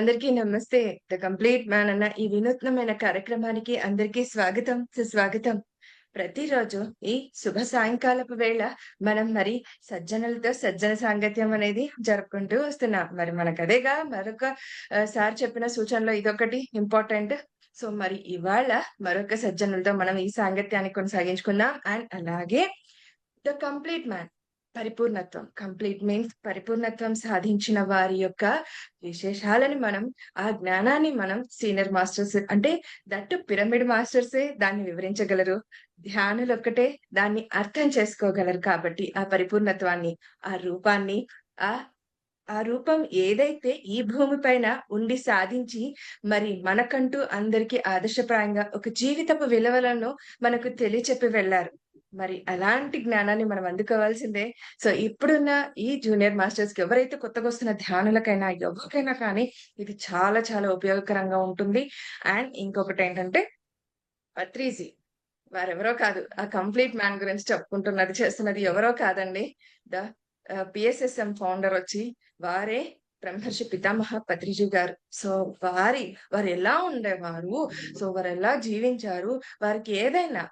అందరికీ నమస్తే. The complete man అన్న ఈ వినూత్నమైన కార్యక్రమానికి అందరికీ స్వాగతం, సుస్వాగతం. ప్రతిరోజు ఈ శుభ సాయంకాలపు వేళ మనం సజ్జనులతో సజ్జన సాంగత్యం అనేది జరుపుకుంటూ వస్తున్నాం. మనకదేగా మరొక సార్ చెప్పిన సూచనలో ఇదొకటి ఇంపార్టెంట్. సో, ఇవాళ మరొక సజ్జనులతో మనం ఈ సాంగత్యాన్ని కొనసాగించుకుందాం. అండ్ అలాగే ద కంప్లీట్ మ్యాన్ పరిపూర్ణత్వం. కంప్లీట్ మీన్స్ పరిపూర్ణత్వం సాధించిన వారి యొక్క విశేషాలని ఆ జ్ఞానాన్ని మనం సీనియర్ మాస్టర్స్ అంటే దట్టు పిరమిడ్ మాస్టర్సే దాన్ని వివరించగలరు. ధ్యానులొక్కటే దాన్ని అర్థం చేసుకోగలరు. కాబట్టి ఆ పరిపూర్ణత్వాన్ని, ఆ రూపాన్ని, ఆ ఆ రూపం ఏదైతే ఈ భూమి పైన ఉండి సాధించి మనకంటూ అందరికీ ఆదర్శప్రాయంగా ఒక జీవితపు విలువలను మనకు తెలియచెప్పి వెళ్లారు. అలాంటి జ్ఞానాన్ని మనం అందుకోవాల్సిందే. సో, ఇప్పుడున్న ఈ జూనియర్ మాస్టర్స్‌కి ఎవరైతే కొత్తగొస్తున్న ధ్యానులకైనా, ఎవరికైనా కానీ ఇది చాలా చాలా ఉపయోగకరంగా ఉంటుంది. అండ్ ఇంకొకటేంటంటే పత్రిజీ వారెవరో కాదు. ఆ కంప్లీట్ మ్యాన్ గురించి చెప్పుకుంటున్నది, చేస్తున్నది ఎవరో కాదండి. ద పిఎస్ఎస్ఎం ఫౌండర్ వచ్చి వారే బ్రహ్మర్షి పితామహ పత్రిజీ గారు. సో, వారెలా ఉండేవారు? సో, వారెలా జీవించారు? వారికి ఏదైనా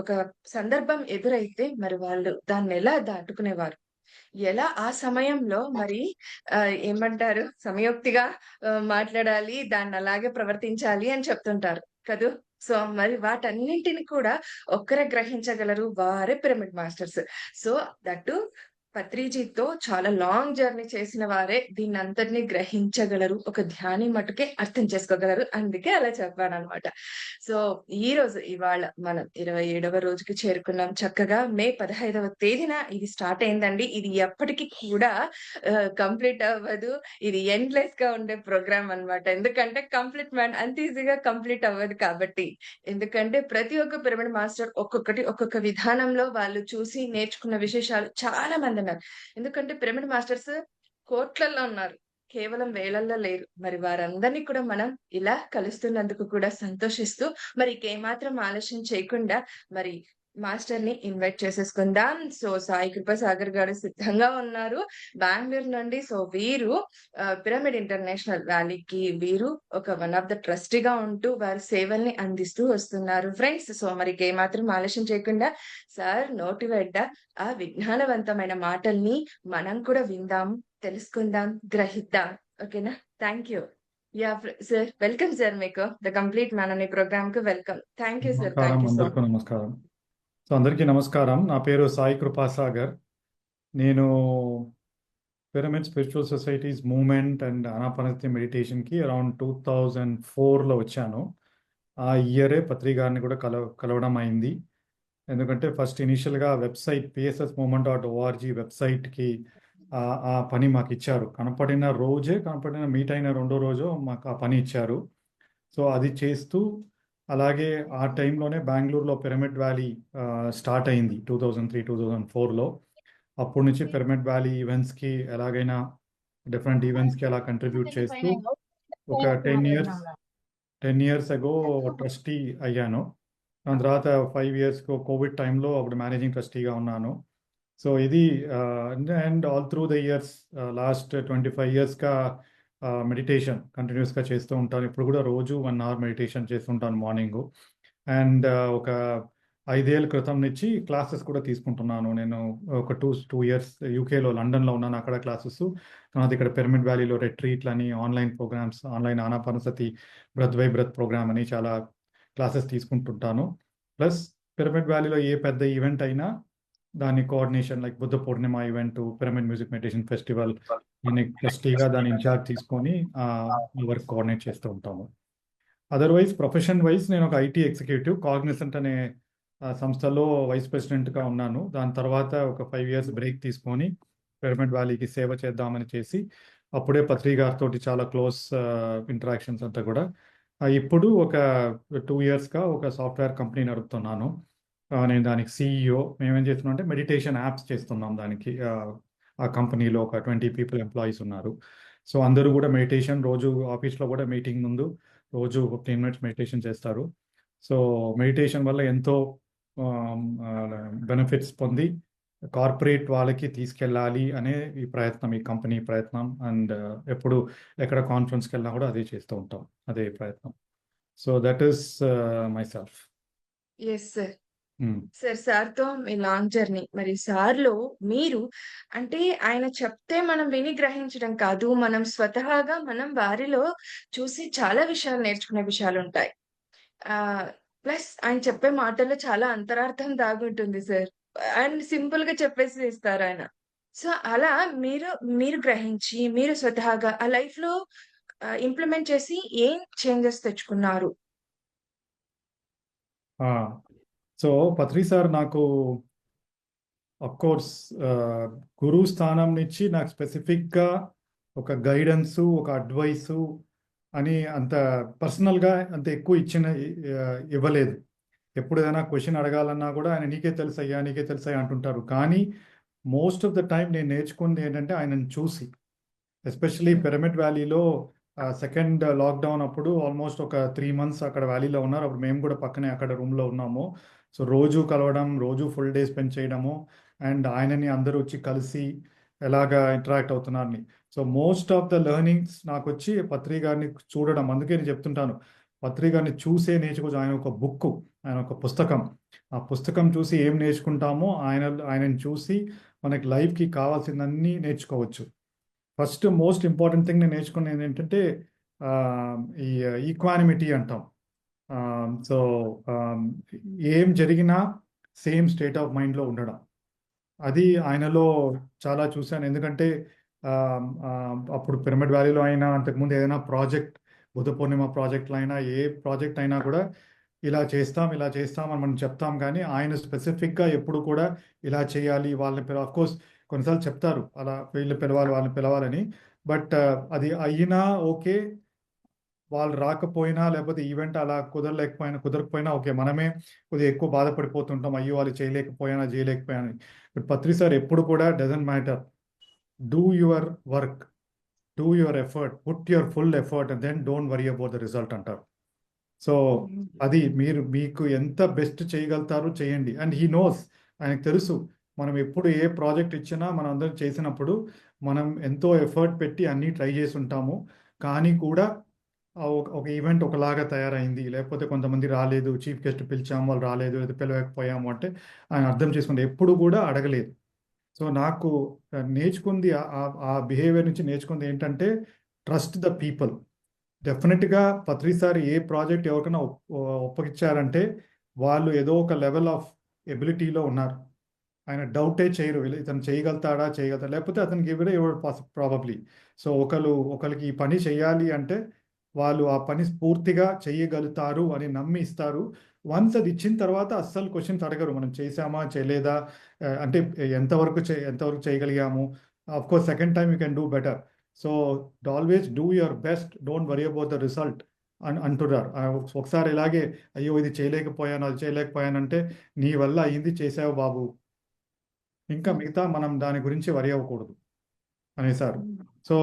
ఒక సందర్భం ఎదురైతే వాళ్ళు దాన్నెలా దాటుకునేవారు? ఎలా ఆ సమయంలో ఏమంటారు సమయోక్తిగా మాట్లాడాలి, దాన్నలాగే ప్రవర్తించాలి అని చెప్తుంటారు కదూ! సో, వాటన్నింటిని కూడా ఒక్కరే గ్రహించగలరు. వారే పిరమిడ్ మాస్టర్స్. సో, దట్ పత్రిజీతో చాలా లాంగ్ జర్నీ చేసిన వారే దీన్నంతటిని గ్రహించగలరు. ఒక ధ్యాని మటుకే అర్థం చేసుకోగలరు. అందుకే అలా చెప్పాననమాట. సో, ఇవాళ మనం 27వ రోజుకి చేరుకున్నాం. చక్కగా మే 15వ తేదీన ఇది స్టార్ట్ అయిందండి. ఇది ఎప్పటికి కూడా కంప్లీట్ అవ్వదు. ఇది ఎండ్‌లెస్‌గా ఉండే ప్రోగ్రామ్ అన్నమాట. ఎందుకంటే కంప్లీట్ మ్యాన్ అంత ఈజీగా కంప్లీట్ అవ్వదు కాబట్టి. ఎందుకంటే ప్రతి ఒక్క పిరమిడ్ మాస్టర్ ఒక్కొక్క విధానంలో వాళ్ళు చూసి నేర్చుకున్న విశేషాలు చాలా మందున్నారు. ఎందుకంటే పిరమిడ్ మాస్టర్స్ కోట్లల్లో ఉన్నారు. కేవలం వేలల్లో లేరు. వారందరినీ కూడా మనం ఇలా కలుస్తున్నందుకు కూడా సంతోషిస్తూ ఇకేమాత్రం ఆలస్యం చేయకుండా మరి మాస్టర్‌ని ఇన్వైట్ చేసేసుకుందాం. సో, సాయి కృపాసాగర్ గారు సిద్ధంగా ఉన్నారు బెంగుళూరు నుండి. సో, వీరు పిరమిడ్ ఇంటర్నేషనల్ వ్యాలీకి వన్ ఆఫ్ ద ట్రస్టీగా ఉంటూ వారి సేవల్ని అందిస్తూ వస్తున్నారు ఫ్రెండ్స్. సో, ఇకేమాత్రం ఆలస్యం చేయకుండా సార్ నోటి వెంట ఆ విజ్ఞానవంతమైన మాటల్ని మనం కూడా విందాం, తెలుసుకుందాం, గ్రహిద్దాం. ఓకేనా? Thank you. Yeah! Sir welcome sir మీకు ద కంప్లీట్ మ్యాన్ అనే ప్రోగ్రామ్‌కి వెల్కమ్. Thank you sir. నమస్కారం, థాంక్ యూ సో అందరికీ నమస్కారం. సో, అందరికీ నమస్కారం. నా పేరు సాయి కృపాసాగర్. నేను pyramid spiritual societies movement and Anapanasati మెడిటేషన్కి అరౌండ్ 2004లో వచ్చాను. ఆ ఇయరే పత్రి గారిని కూడా కలవడం అయింది. ఎందుకంటే ఫస్ట్ ఇనీషియల్గా వెబ్సైట్ pssmovement.org వెబ్సైట్కి ఆ పని మాకు ఇచ్చారు. కనపడిన మీట్ అయిన రెండో రోజు మాకు ఆ పని ఇచ్చారు. సో, అది చేస్తూ అలాగే ఆ టైంలోనే బెంగళూరులో పిరమిడ్ వ్యాలీ స్టార్ట్ అయింది 2003-2004లో. అప్పటి నుంచి పిరమిడ్ వ్యాలీ ఈవెంట్స్కి ఎలాగైనా డిఫరెంట్ ఈవెంట్స్కి అలా కంట్రిబ్యూట్ చేస్తూ ఒక 10 ఇయర్స్ అగో ట్రస్టీ అయ్యాను. దాని తర్వాత 5 ఇయర్స్కి కోవిడ్ టైంలో అప్పుడు మేనేజింగ్ ట్రస్టీగా ఉన్నాను. సో, ఇది and all through the years last 25 ఇయర్స్గా మెడిటేషన్ కంటిన్యూస్గా చేస్తూ ఉంటాను. ఇప్పుడు కూడా రోజు 1 అవర్ మెడిటేషన్ చేస్తుంటాను మార్నింగు. అండ్ ఒక 5 ఏళ్ల క్రితం నుంచి క్లాసెస్ కూడా తీసుకుంటున్నాను. నేను ఒక 2 ఇయర్స్ యూకేలో లండన్లో ఉన్నాను. అక్కడ క్లాసెస్, తర్వాత ఇక్కడ పిరమిడ్ వ్యాలీలో రెట్రీట్లని, online programmes, online Anapanasati breath by breath programme అని చాలా క్లాసెస్ తీసుకుంటుంటాను. ప్లస్ పిరమిడ్ వ్యాలీలో ఏ పెద్ద ఈవెంట్ అయినా దాని coordination like Buddha Purnima event, pyramid music meditation festival దాన్ని ట్రస్టీగా దాని ఇన్ఛార్జ్ తీసుకొని వర్క్ కోఆర్డినేట్ చేస్తూ ఉంటాము. అదర్వైజ్ ప్రొఫెషన్ వైజ్ నేను ఒక ఐటీ ఎగ్జిక్యూటివ్ కాగ్నిసెంట్ అనే సంస్థలో వైస్ ప్రెసిడెంట్గా ఉన్నాను. దాని తర్వాత ఒక 5 ఇయర్స్ బ్రేక్ తీసుకొని పిరమిడ్ వ్యాలీకి సేవ చేద్దామని చేసి అప్పుడే పత్రి గారితో చాలా క్లోజ్ ఇంటరాక్షన్స్ అంతా కూడా. ఇప్పుడు ఒక 2 ఇయర్స్గా ఒక సాఫ్ట్వేర్ కంపెనీ నడుపుతున్నాను. నేను దానికి CEO. మేమేం చేస్తున్నాం అంటే మెడిటేషన్ యాప్స్ చేస్తున్నాం దానికి. ఆ కంపెనీలో ఒక 20 పీపుల్ ఎంప్లాయీస్ ఉన్నారు. సో, అందరూ కూడా మెడిటేషన్ రోజు ఆఫీస్లో కూడా మీటింగ్ ముందు రోజు 15 మినిట్స్ మెడిటేషన్ చేస్తారు. సో, మెడిటేషన్ వల్ల ఎంతో బెనిఫిట్స్ పొంది కార్పొరేట్ వాళ్ళకి తీసుకెళ్ళాలి అనే ఈ ప్రయత్నం, ఈ కంపెనీ ప్రయత్నం. అండ్ ఎప్పుడు ఎక్కడ కాన్ఫరెన్స్కి వెళ్ళినా కూడా అదే చేస్తూ ఉంటాం, అదే ప్రయత్నం. So that is my self. Yes sir. సార్తో మీ లాంగ్ జర్నీ. మరి సార్‌లో మీరు అంటే ఆయన చెప్తే మనం విని గ్రహించడం కాదు. మనం స్వతహాగా మనం వారిలో చూసి చాలా విషయాలు నేర్చుకునే విషయాలుంటాయి. ఆహ్, ప్లస్ ఆయన చెప్పే మాటల్లో చాలా అంతరార్థం దాగుంటుంది సార్. అండ్ సింపుల్‌గా చెప్పేసేస్తారాయన. సో, అలా మీరు, మీరు గ్రహించి, మీరు స్వతహాగా ఆ లైఫ్‌లో ఇంప్లిమెంట్ చేసి ఏం చేంజెస్ తెచ్చుకున్నారు? సో పత్రి సార్ నాకు కోర్స్ గురువు స్థానం నుంచి నాకు స్పెసిఫిక్గా ఒక గైడెన్సు, ఒక అడ్వైసు అని అంత పర్సనల్గా అంత ఎక్కువ ఇవ్వలేదు. ఎప్పుడు ఏదైనా క్వశ్చన్ అడగాలన్నా కూడా ఆయన నీకే తెలుసయ్యా, నీకే తెలుసయ్యా అంటుంటారు. కానీ మోస్ట్ ఆఫ్ ద టైం నేను నేర్చుకుంది ఏంటంటే ఆయనను చూసి, ఎస్పెషలీ పిరమిడ్ వ్యాలీలో సెకండ్ లాక్డౌన్ అప్పుడు ఆల్మోస్ట్ ఒక 3 months అక్కడ వ్యాలీలో ఉన్నారు. అప్పుడు మేము కూడా పక్కనే అక్కడ రూమ్లో ఉన్నాము. సో రోజు కలవడం, రోజు ఫుల్ డే స్పెండ్ చేయడము, అండ్ ఆయనని అందరూ వచ్చి కలిసి ఎలాగా ఇంటరాక్ట్ అవుతున్నారని. So most of the learnings నాకు వచ్చి పత్రి గారిని చూడడం. అందుకే నేను చెప్తుంటాను, పత్రి గారిని చూసే నేర్చుకోవచ్చు. ఆయన ఒక బుక్, ఆయన ఒక పుస్తకం. ఆ పుస్తకం చూసి ఏం నేర్చుకుంటామో ఆయనని చూసి మనకి లైఫ్కి కావాల్సిందన్నీ నేర్చుకోవచ్చు. ఫస్ట్ మోస్ట్ ఇంపార్టెంట్ థింగ్ నేను నేర్చుకున్నది ఏంటంటే ఈ ఈక్వానిమిటీ అంటాం. సో ఏం జరిగినా సేమ్ స్టేట్ ఆఫ్ మైండ్లో ఉండడం, అది ఆయనలో చాలా చూశాను. ఎందుకంటే అప్పుడు పిరమిడ్ వ్యాలీలో అయినా, అంతకుముందు ఏదైనా ప్రాజెక్ట్, బుద్ధ పూర్ణిమ ప్రాజెక్టులు అయినా, ఏ ప్రాజెక్ట్ అయినా కూడా ఇలా చేస్తాం ఇలా చేస్తాం అని మనం చెప్తాం. కానీ ఆయన స్పెసిఫిక్గా ఎప్పుడు కూడా ఇలా చేయాలి, వాళ్ళని కోర్స్ కొన్నిసార్లు చెప్తారు అలా వీళ్ళు పిలవాలి వాళ్ళని పిలవాలని. బట్ అది అయినా ఓకే, వాళ్ళు రాకపోయినా లేకపోతే ఈవెంట్ అలా కుదరకపోయినా ఓకే, మనమే కొద్దిగా ఎక్కువ బాధపడిపోతుంటాం, అయ్యో వాళ్ళు చేయలేకపోయాను. బట్ పత్రి సార్ ఎప్పుడు కూడా doesn't matter, do your work, do your effort, put your full effort and then don't worry about the result అంటారు. సో అది మీకు ఎంత బెస్ట్ చేయగలుగుతారో చేయండి. అండ్ హీ నోస్, ఆయనకు తెలుసు మనం ఎప్పుడు ఏ ప్రాజెక్ట్ ఇచ్చినా మనం అందరం చేసినప్పుడు మనం ఎంతో ఎఫర్ట్ పెట్టి అన్నీ ట్రై చేసి ఉంటాము. కానీ కూడా ఒక ఈవెంట్ ఒకలాగా తయారైంది, లేకపోతే కొంతమంది రాలేదు, చీఫ్ గెస్ట్ పిలిచాము వాళ్ళు రాలేదు, లేదా పిలవకపోయాము అంటే ఆయన అర్థం చేసుకుంటే ఎప్పుడు కూడా అడగలేదు. సో నాకు నేర్చుకుంది ఆ బిహేవియర్ నుంచి నేర్చుకుంది ఏంటంటే ట్రస్ట్ ద పీపుల్. డెఫినెట్గా పత్రి సార్ ఏ ప్రాజెక్ట్ ఎవరికైనా ఒప్పగించారంటే వాళ్ళు ఏదో ఒక లెవెల్ ఆఫ్ ఎబిలిటీలో ఉన్నారు. ఆయన డౌటే చేయరు, ఇతను చేయగలుగుతాడా, లేకపోతే అతనికి ఇవ్వడే ఇవ్వడు ప్రాబబ్లీ. సో ఒకరికి ఈ పని చేయాలి అంటే వాళ్ళు ఆ పని పూర్తిగా చేయగలుగుతారు అని నమ్మి ఇస్తారు. వన్స్ అది ఇచ్చిన తర్వాత అస్సలు క్వశ్చన్స్ అడగరు, మనం చేసామా చేయలేదా, అంటే ఎంతవరకు చేయగలిగాము. Of course second time you can do better. So always do your best, don't worry about the result అంటున్నారు. ఒకసారి ఇలాగే అయ్యో ఇది చేయలేకపోయాను, అది చేయలేకపోయానంటే నీ వల్ల అయింది, చేసావు బాబు, ఇంకా మిగతా మనం దాని గురించి వరి అవ్వకూడదు అనేసారు. సో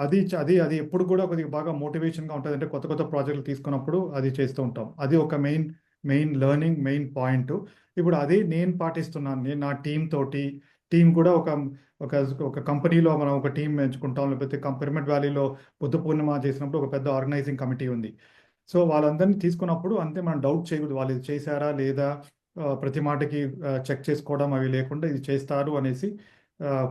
అది అది అది ఎప్పుడు కూడా కొద్దిగా బాగా మోటివేషన్గా ఉంటుంది. అంటే కొత్త కొత్త ప్రాజెక్టులు తీసుకున్నప్పుడు అది చేస్తూ ఉంటాం. అది ఒక మెయిన్ లెర్నింగ్, మెయిన్ పాయింట్. ఇప్పుడు అదే నేను పాటిస్తున్నాను. నేను నా టీం కూడా ఒక ఒక ఒక కంపెనీలో మనం ఒక టీం ఎంచుకుంటాం, లేకపోతే పిరమిడ్ వ్యాలీలో బుద్ధ పూర్ణిమ చేసినప్పుడు ఒక పెద్ద ఆర్గనైజింగ్ కమిటీ ఉంది. సో వాళ్ళందరినీ తీసుకున్నప్పుడు అంతే, మనం డౌట్ చేయకూడదు వాళ్ళు ఇది చేశారా లేదా, ప్రతి మాటకి చెక్ చేసుకోవడం అవి లేకుండా ఇది చేస్తారు అనేసి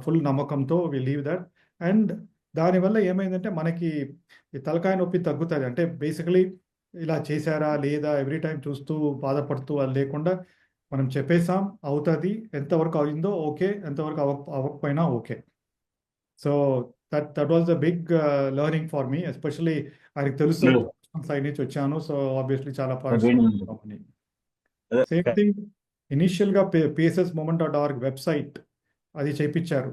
ఫుల్ నమ్మకంతో వి లీవ్ దట్. అండ్ దానివల్ల ఏమైందంటే మనకి ఈ తలకాయ నొప్పి తగ్గుతుంది. అంటే బేసికలీ ఇలా చేశారా లేదా ఎవ్రీ టైం చూస్తూ బాధపడుతూ అది లేకుండా మనం చెప్పేసాం, అవుతుంది, ఎంతవరకు అయిందో ఓకే, ఎంతవరకు అవ్వకపోయినా okay. So that was the big learning for me. Especially ఆయనకు తెలుసు సైడ్ నుంచి వచ్చాను, సో ఆబ్వియస్లీ చాలా ప్రాజెక్ట్స్. సేమ్ థింగ్ ఇనిషియల్గా పిఎస్ఎస్ మూమెంట్.org వెబ్సైట్ అది చేయించారు.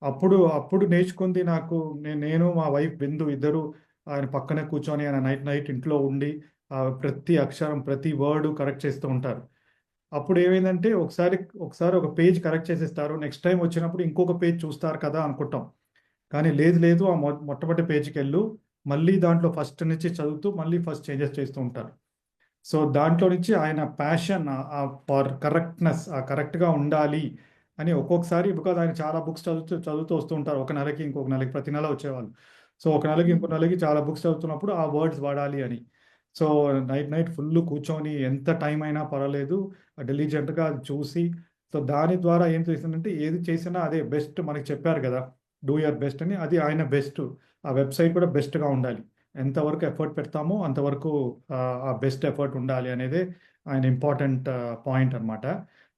అప్పుడు నేర్చుకుంది నాకు. నేను మా వైఫ్ బిందు ఇద్దరు ఆయన పక్కనే కూర్చొని ఆయన నైట్ ఇంట్లో ఉండి ప్రతి అక్షరం ప్రతి వర్డ్ కరెక్ట్ చేస్తూ ఉంటారు. అప్పుడు ఏమైందంటే ఒకసారి ఒక పేజ్ కరెక్ట్ చేసేస్తారు, నెక్స్ట్ టైం వచ్చినప్పుడు ఇంకొక పేజ్ చూస్తారు కదా అనుకుంటాం. కానీ లేదు ఆ మొట్టమొదటి పేజీకి వెళ్ళు, మళ్ళీ దాంట్లో ఫస్ట్ నుంచి చదువుతూ మళ్ళీ ఫస్ట్ చేంజెస్ చేస్తూ ఉంటారు. సో దాంట్లో నుంచి ఆయన ప్యాషన్ ఫర్ కరెక్ట్నెస్, కరెక్ట్గా ఉండాలి అని ఒక్కొక్కసారి బికాజ్ ఆయన చాలా బుక్స్ చదువుతూ చదువుతూ వస్తూ ఉంటారు. ఒక నెలకి, ఇంకొక నెలకి, ప్రతి నెల వచ్చేవాళ్ళు. సో ఒక నెలకి, ఇంకో నెలకి చాలా బుక్స్ చదువుతున్నప్పుడు ఆ వర్డ్స్ వాడాలి అని. సో నైట్ ఫుల్ కూర్చొని ఎంత టైం అయినా పర్వాలేదు డెలిజెంట్గా అది చూసి, సో దాని ద్వారా ఏం చేసిందంటే ఏది చేసినా అదే బెస్ట్ మనకి చెప్పారు కదా, డూ యువర్ బెస్ట్ అని. అది ఆయన బెస్ట్. ఆ వెబ్సైట్ కూడా బెస్ట్గా ఉండాలి. ఎంతవరకు ఎఫర్ట్ పెడతామో అంతవరకు ఆ బెస్ట్ ఎఫర్ట్ ఉండాలి అనేది ఆయన ఇంపార్టెంట్ పాయింట్ అన్నమాట.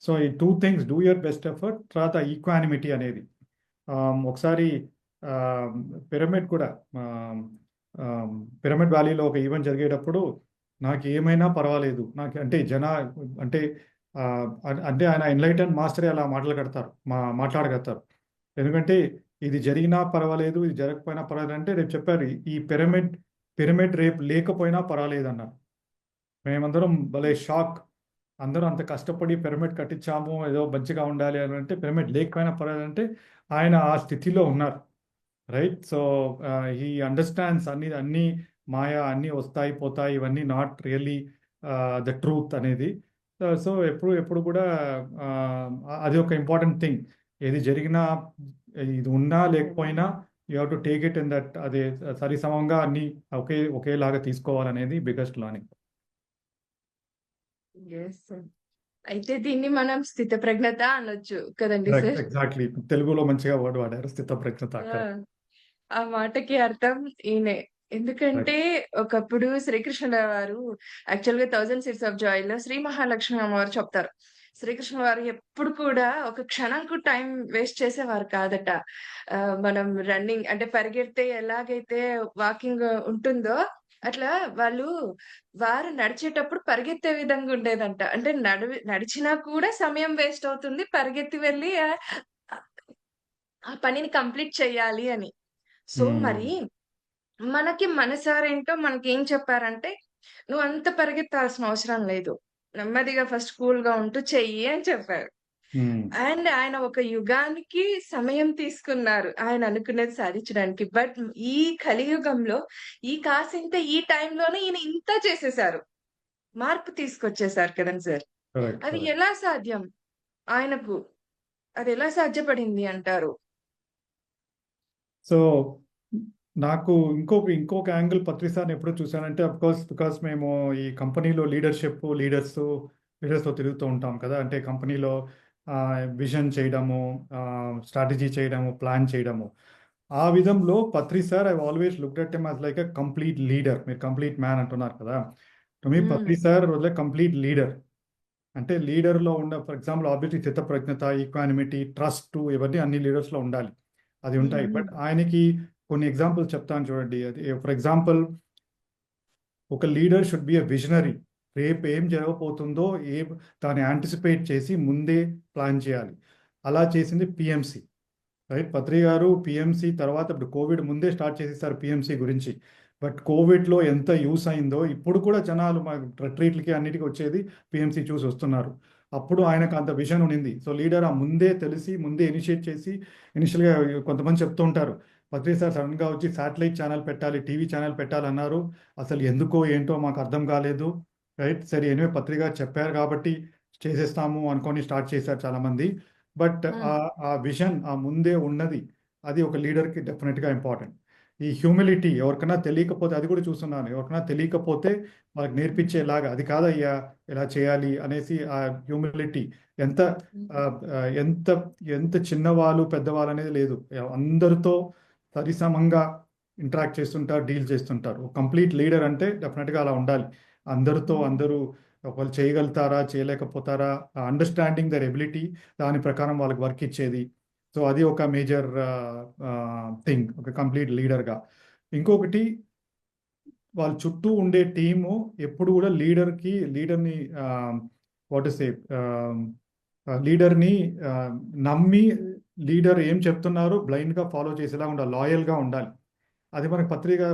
సో ఈ two things, do your best effort, తర్వాత ఈక్వానిమిటీ అనేది. ఒకసారి పిరమిడ్ కూడా పిరమిడ్ వ్యాలీలో ఒక ఈవెంట్ జరిగేటప్పుడు నాకు ఏమైనా పర్వాలేదు, నాకు అంటే అంటే అంటే ఆయన ఎన్లైటన్ మాస్టరే అలా మాట్లాడగలుగుతారు. ఎందుకంటే ఇది జరిగినా పర్వాలేదు, ఇది జరగకపోయినా పర్వాలేదు అంటే రేపు చెప్పారు, ఈ పిరమిడ్ రేపు లేకపోయినా పర్వాలేదు అన్నారు. మేమందరం భలే షాక్. అందరూ అంత కష్టపడి పిరమిడ్ కట్టించాము, ఏదో మంచిగా ఉండాలి అని అంటే పిరమిడ్ లేకపోయినా పర్వాలేదంటే ఆయన ఆ స్థితిలో ఉన్నారు. రైట్. సో హీ అండర్స్టాండ్స్ అన్ని మాయా, అన్నీ వస్తాయి పోతాయి, ఇవన్నీ నాట్ రియల్లీ ద ట్రూత్ అనేది. సో ఎప్పుడు కూడా అది ఒక ఇంపార్టెంట్ థింగ్. ఏది జరిగినా, ఇది ఉన్నా లేకపోయినా you have to take it in that, అదే సరిసమంగా అన్ని ఒకేలాగా తీసుకోవాలనేది బిగ్గెస్ట్ లర్నింగ్. Yes sir. అయితే దీన్ని మనం స్థితప్రజ్ఞత అనొచ్చు కదండి సార్? ఎగ్జాక్ట్లీ. తెలుగులో మంచిగా వర్డ్ వాడారు, స్థితప్రజ్ఞత. ఆ! ఆ మాటకి అర్థం ఈయనే. ఎందుకంటే ఒకప్పుడు శ్రీకృష్ణుల వారు యాక్చువల్‌గా 1000 సీడ్స్ ఆఫ్ జాయ్‌లో శ్రీ మహాలక్ష్మి అమ్మవారు చెప్తారు. శ్రీకృష్ణ వారు ఎప్పుడు కూడా ఒక క్షణంకు టైం వేస్ట్ చేసేవారు కాదట. మనం రన్నింగ్ అంటే పరిగెడితే ఎలాగైతే వాకింగ్ ఉంటుందో, అట్లా వారు నడిచేటప్పుడు పరిగెత్తే విధంగా ఉండేదంట. అంటే నడిచినా కూడా సమయం వేస్ట్ అవుతుంది. పరిగెత్తి వెళ్లి ఆ పనిని కంప్లీట్ చేయాలి అని. సో, మరి మనకి మనసారేంటో మనకేం చెప్పారంటే, "నువ్వంత పరిగెత్తాల్సిన అవసరం లేదు. నెమ్మదిగా ఫస్ట్ కూల్‌గా ఉంటూ చెయ్యి" అని చెప్పారు. అండ్ ఆయన ఒక యుగానికి సమయం తీసుకున్నారు. ఆయన అనుకున్నది సాధించడానికి. బట్ ఈ కలియుగంలో ఈ కాసింత ఈ టైంలోనే ఈయన ఇంత చేసేసారు. మార్పు తీసుకొచ్చేసారు కదండీ సార్. అది ఎలా సాధ్యం ఆయనకు? అదెలా సాధ్యపడింది అంటారు? సో నాకు ఇంకొక యాంగిల్ పత్రి సార్ని ఎప్పుడు చూసానంటే, బికాస్ మేము ఈ కంపెనీలో లీడర్స్తో తిరుగుతూ ఉంటాం కదా. అంటే కంపెనీలో విజన్ చేయడము, స్ట్రాటజీ చేయడము, ప్లాన్ చేయడము. ఆ విధంలో Patri sir, I always looked at him as like a complete leader. మీరు కంప్లీట్ మ్యాన్ అంటున్నారు కదా. To me Patri sir was like complete leader. అంటే లీడర్లో ఉన్న, ఫర్ ఎగ్జాంపుల్ ఆబ్వియస్లీ స్థితప్రజ్ఞత, ఈక్వానిమిటీ, ట్రస్ట్, ఇవన్నీ అన్ని లీడర్స్లో ఉండాలి. అది ఉంటాయి. బట్ ఆయనకి కొన్ని ఎగ్జాంపుల్స్ చెప్తాను చూడండి. అది ఫర్ ఎగ్జాంపుల్, ఒక leader should be a visionary. రేపు ఏం జరగబోతుందో దాన్ని యాంటిసిపేట్ చేసి ముందే ప్లాన్ చేయాలి. అలా చేసింది పిఎంసి. రైట్. పత్రి గారు పిఎంసి తర్వాత, ఇప్పుడు కోవిడ్ ముందే స్టార్ట్ చేసేసారు పిఎంసి గురించి. బట్ కోవిడ్లో ఎంత యూస్ అయిందో ఇప్పుడు కూడా జనాలు మా రిట్రీట్లకి అన్నిటికీ వచ్చేది పిఎంసి చూసి వస్తున్నారు. అప్పుడు ఆయనకు అంత విజన్ ఉండింది. సో లీడర్ ఆ ముందే తెలిసి ముందే ఇనిషియేట్ చేసి, ఇనిషియల్గా కొంతమంది చెప్తూ ఉంటారు, పత్రి సార్ సడన్గా వచ్చి శాటిలైట్ ఛానల్ పెట్టాలి, టీవీ ఛానల్ పెట్టాలన్నారు. అసలు ఎందుకో ఏంటో మాకు అర్థం కాలేదు. రైట్. సరే, ఎనివే పత్రి గారు చెప్పారు కాబట్టి చేసేస్తాము అనుకొని స్టార్ట్ చేశారు చాలామంది. బట్ ఆ విజన్ ఆ ముందే ఉన్నది, అది ఒక లీడర్కి డెఫినెట్గా ఇంపార్టెంట్. ఈ హ్యూమిలిటీ, ఎవరికైనా తెలియకపోతే, అది కూడా చూస్తున్నాను, ఎవరికైనా తెలియకపోతే వాళ్ళకి నేర్పించేలాగా, అది కాదయ్యా ఇలా చేయాలి అనేసి ఆ హ్యూమిలిటీ. ఎంత ఎంత ఎంత చిన్నవాళ్ళు పెద్దవాళ్ళు అనేది లేదు, అందరితో సరిసమంగా ఇంటరాక్ట్ చేస్తుంటారు, డీల్ చేస్తుంటారు. ఒక కంప్లీట్ లీడర్ అంటే డెఫినెట్గా అలా ఉండాలి. అందరూ వాళ్ళు చేయగలుగుతారా, చేయలేకపోతారా, అండర్స్టాండింగ్ దర్ ఎబిలిటీ, దాని ప్రకారం వాళ్ళకి వర్క్ ఇచ్చేది. సో అది ఒక మేజర్ థింగ్ ఒక కంప్లీట్ లీడర్గా. ఇంకొకటి, వాళ్ళ చుట్టూ ఉండే టీము ఎప్పుడు కూడా లీడర్ని వాట్ సే లీడర్ని నమ్మి, లీడర్ ఏం చెప్తున్నారు బ్లైండ్గా ఫాలో చేసేలా ఉండాలి, లాయల్గా ఉండాలి. అది మనకు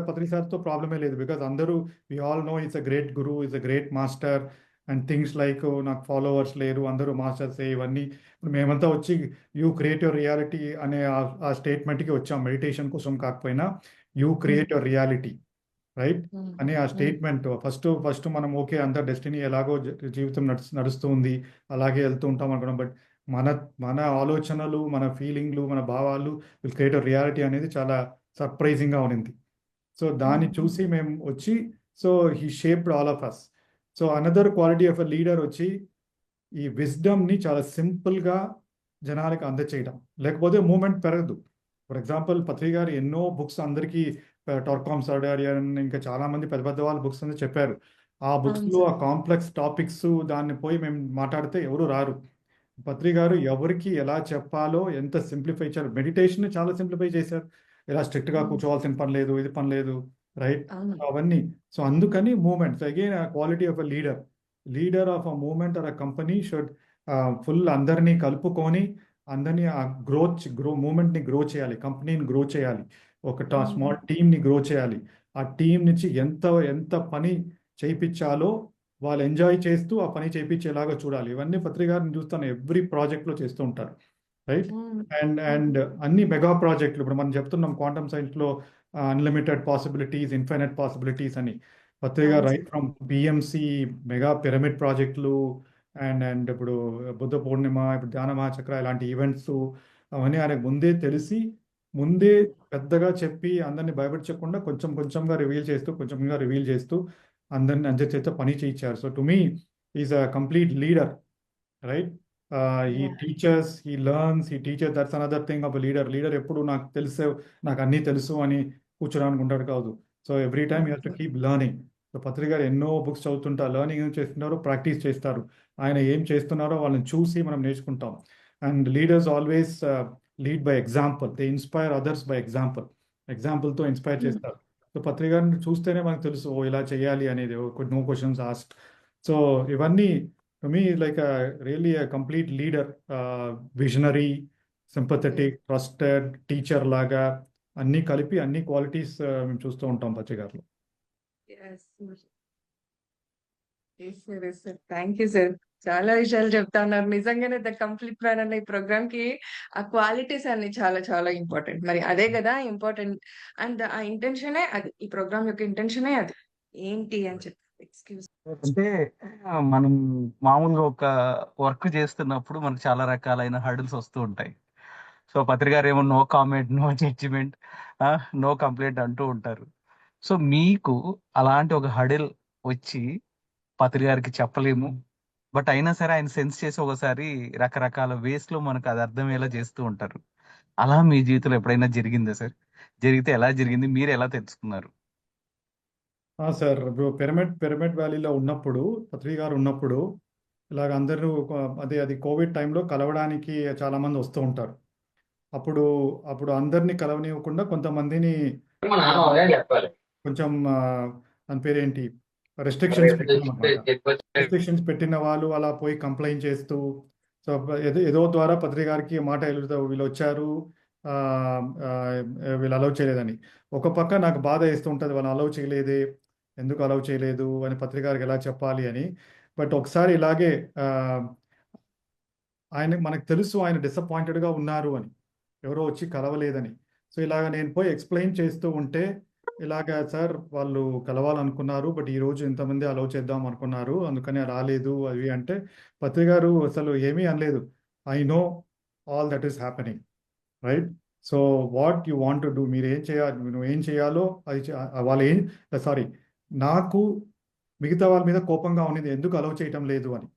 పత్రి సార్తో ప్రాబ్లమే లేదు. బికాజ్ అందరూ, we all know it's a great guru, it's a great master and things like, నాకు ఫాలోవర్స్ లేరు, అందరూ మాస్టర్సే, ఇవన్నీ. ఇప్పుడు మేమంతా వచ్చి యూ క్రియేట్ యువర్ రియాలిటీ అనే ఆ స్టేట్మెంట్కి వచ్చాం, మెడిటేషన్ కోసం కాకపోయినా. You create your reality, right అని ఆ స్టేట్మెంట్. ఫస్ట్ మనం ఓకే, అందరు డెస్టినీ ఎలాగో జీవితం నడుస్తూ ఉంది, అలాగే వెళ్తూ ఉంటాం అనుకున్నాం. బట్ మన మన ఆలోచనలు, మన ఫీలింగ్లు, మన భావాలు విల్ క్రియేట్ రియాలిటీ అనేది చాలా సర్ప్రైజింగ్గా ఉన్నింది. సో దాన్ని చూసి మేము వచ్చి, so he shaped all of us. So another quality of a leader వచ్చి ఈ విజ్డమ్ని చాలా సింపుల్గా జనాలకి అందచేయడం, లేకపోతే మూమెంట్ పెరగదు. ఫర్ ఎగ్జాంపుల్ పత్రి గారు ఎన్నో బుక్స్ అందరికీ, టార్కామ్ సర్డారియన్, ఇంకా చాలా మంది పెద్ద పెద్ద వాళ్ళ బుక్స్ అని చెప్పారు. ఆ అవును బుక్స్లో ఆ సార్. కాంప్లెక్స్ టాపిక్స్ దాన్ని పోయి మేము మాట్లాడితే ఎవరు రారు. పత్రి గారు ఎవరికి ఎలా చెప్పాలో ఎంత సింప్లిఫై చేశారు. మెడిటేషన్ చాలా సింప్లిఫై చేశారు. ఇలా స్ట్రిక్ట్గా అవును కూర్చోవాల్సిన పని లేదు, ఇది పని లేదు, రైట్? అవును. అవన్నీ. సో అందుకని movements again quality of a leader of a movement or a company should full అందరినీ కలుపుకొని అందరినీ ఆ మూమెంట్ని గ్రో చేయాలి, కంపెనీని గ్రో చేయాలి, ఒక స్మాల్ టీమ్ని గ్రో చేయాలి. ఆ టీం నుంచి ఎంత ఎంత పని చేయించాలో వాళ్ళు ఎంజాయ్ చేస్తూ ఆ పని చేయించేలాగా చూడాలి. ఇవన్నీ పత్రి గారిని చూస్తాను ఎవ్రీ ప్రాజెక్ట్లో చేస్తూ ఉంటారు, రైట్? అండ్ అన్ని మెగా ప్రాజెక్టులు ఇప్పుడు మనం చెప్తున్నాం క్వాంటమ్ సైన్స్లో అన్లిమిటెడ్ పాసిబిలిటీస్, ఇన్ఫైనైట్ పాసిబిలిటీస్ అని. పత్రి గారు అవును right sir. From PMC mega pyramid ప్రాజెక్టులు అండ్ ఇప్పుడు బుద్ధ పూర్ణిమ, ఇప్పుడు ధ్యాన మహాచక్ర ఇలాంటి ఈవెంట్స్ అవన్నీ ఆయనకు ముందే తెలిసి, ముందే పెద్దగా చెప్పి అందరినీ భయపెట్టకుండా కొంచెం కొంచెంగా రివీల్ చేస్తూ అందరిని అందరి చేత పని చేయించారు. So to me is a complete leader, right? ఈ Yeah. టీచర్స్, ఈ లర్న్స్, ఈ teachers, that's another thing of leader ఎప్పుడు నాకు అన్నీ తెలుసు అని కూర్చోడానికి ఉంటాడు కాదు. సో ఎవ్రీ టైమ్ యూ అవును have to sir. Keep learning. So పత్రిక గారు ఎన్నో బుక్స్ చదువుతుంటారు, లర్నింగ్ ఏం చేస్తున్నారో ప్రాక్టీస్ చేస్తారు. ఆయన ఏం చేస్తున్నారో వాళ్ళని చూసి మనం నేర్చుకుంటాం. And leaders always lead by example, they inspire others by ఎగ్జాంపుల్తో ఇన్స్పైర్ చేస్తారు. సో పత్రిక గారిని చూస్తేనే మనకు తెలుసు, ఓ ఇలా చేయాలి అనేది, నో క్వశ్చన్స్ ఆస్క్డ్. సో ఇవన్నీ to me is like really a complete leader, visionary, sympathetic, trusted, teacher లాగా అన్ని కలిపి అన్ని క్వాలిటీస్ మేము చూస్తూ ఉంటాం పత్రి గారిలో. Thank you sir. చాలా విషయాలు చెప్తా ఉన్నారు. నిజంగానే ద కంప్లీట్ మ్యాన్ అనే ఈ ప్రోగ్రామ్ కి ఆ క్వాలిటీస్ అన్ని చాలా చాలా ఇంపార్టెంట్. మరి అదే కదా ఇంపార్టెంట్. అండ్ ఆ ఇంటెన్షనే అది, ఈ ప్రోగ్రామ్ యొక్క ఇంటెన్షనే అది. ఏంటి అని చెప్పి ఎక్స్క్యూజ్. అంటే మనం మామూలుగా ఒక వర్క్ చేస్తున్నప్పుడు మనకు చాలా రకాలైన హర్డిల్స్ వస్తూ ఉంటాయి. సో పత్రికారు ఏమో no comment, no judgement, no complaint అంటూ ఉంటారు. సో మీకు అలాంటి ఒక హడిల్ వచ్చి పత్రికారికి చెప్పలేము, బట్ అయినా సరే ఆయన సెన్స్ చేసి ఒకసారి రకరకాల వేస్ లో మనకు అది అర్థమయ్యేలా చేస్తూ ఉంటారు. అలా మీ జీవితంలో ఎప్పుడైనా జరిగిందా సార్? జరిగితే ఎలా జరిగింది, మీరు ఎలా తెలుసుకున్నారు? సార్ ఇప్పుడు పిరమిడ్ వ్యాలీలో ఉన్నప్పుడు, పత్రి గారు ఉన్నప్పుడు ఇలాగ అందరూ అది కోవిడ్ టైంలో కలవడానికి చాలా మంది వస్తూ ఉంటారు. అప్పుడు అప్పుడు అందరినీ కలవనివ్వకుండా కొంతమందిని కొంచెం దాని పేరేంటి, రెస్ట్రిక్షన్స్ పెట్టామన్నమాట. రెస్ట్రిక్షన్స్ పెట్టిన వాళ్ళు అలా పోయి కంప్లైంట్ చేస్తూ, సో ఏదో ద్వారా పత్రిక గారికి మాట వెళ్తూ వీళ్ళు వచ్చారు, ఆ, ఆ, వీళ్ళు అలౌ చేయలేదని. ఒక పక్క నాకు బాధ వేస్తూ ఉంటుంది, వాళ్ళు అలౌ చేయలేదే, ఎందుకు అలౌ చేయలేదు అని పత్రిక గారికి ఎలా చెప్పాలి అని. బట్ ఒకసారి ఇలాగే మనకు తెలుసు ఆయన డిసప్పాయింటెడ్గా ఉన్నారు అని, ఎవరో వచ్చి కలవలేదని. సో ఇలాగ నేను పోయి ఎక్స్ప్లెయిన్ చేస్తూ ఉంటే, ఇలాగ సార్ వాళ్ళు కలవాలనుకున్నారు, బట్ ఈరోజు ఇంతమంది అలౌ చేద్దాం అనుకున్నారు, అందుకని రాలేదు అవి అంటే, పత్రి గారు అసలు ఏమీ అనలేదు. I know all that is happening, right? So what you want to do, మీరు ఏం చేయాలి, నువ్వు ఏం చేయాలో అది వాళ్ళు సారీ, నాకు మిగతా వాళ్ళ మీద కోపంగా ఉన్నది ఎందుకు అలౌ చేయటం లేదు అని.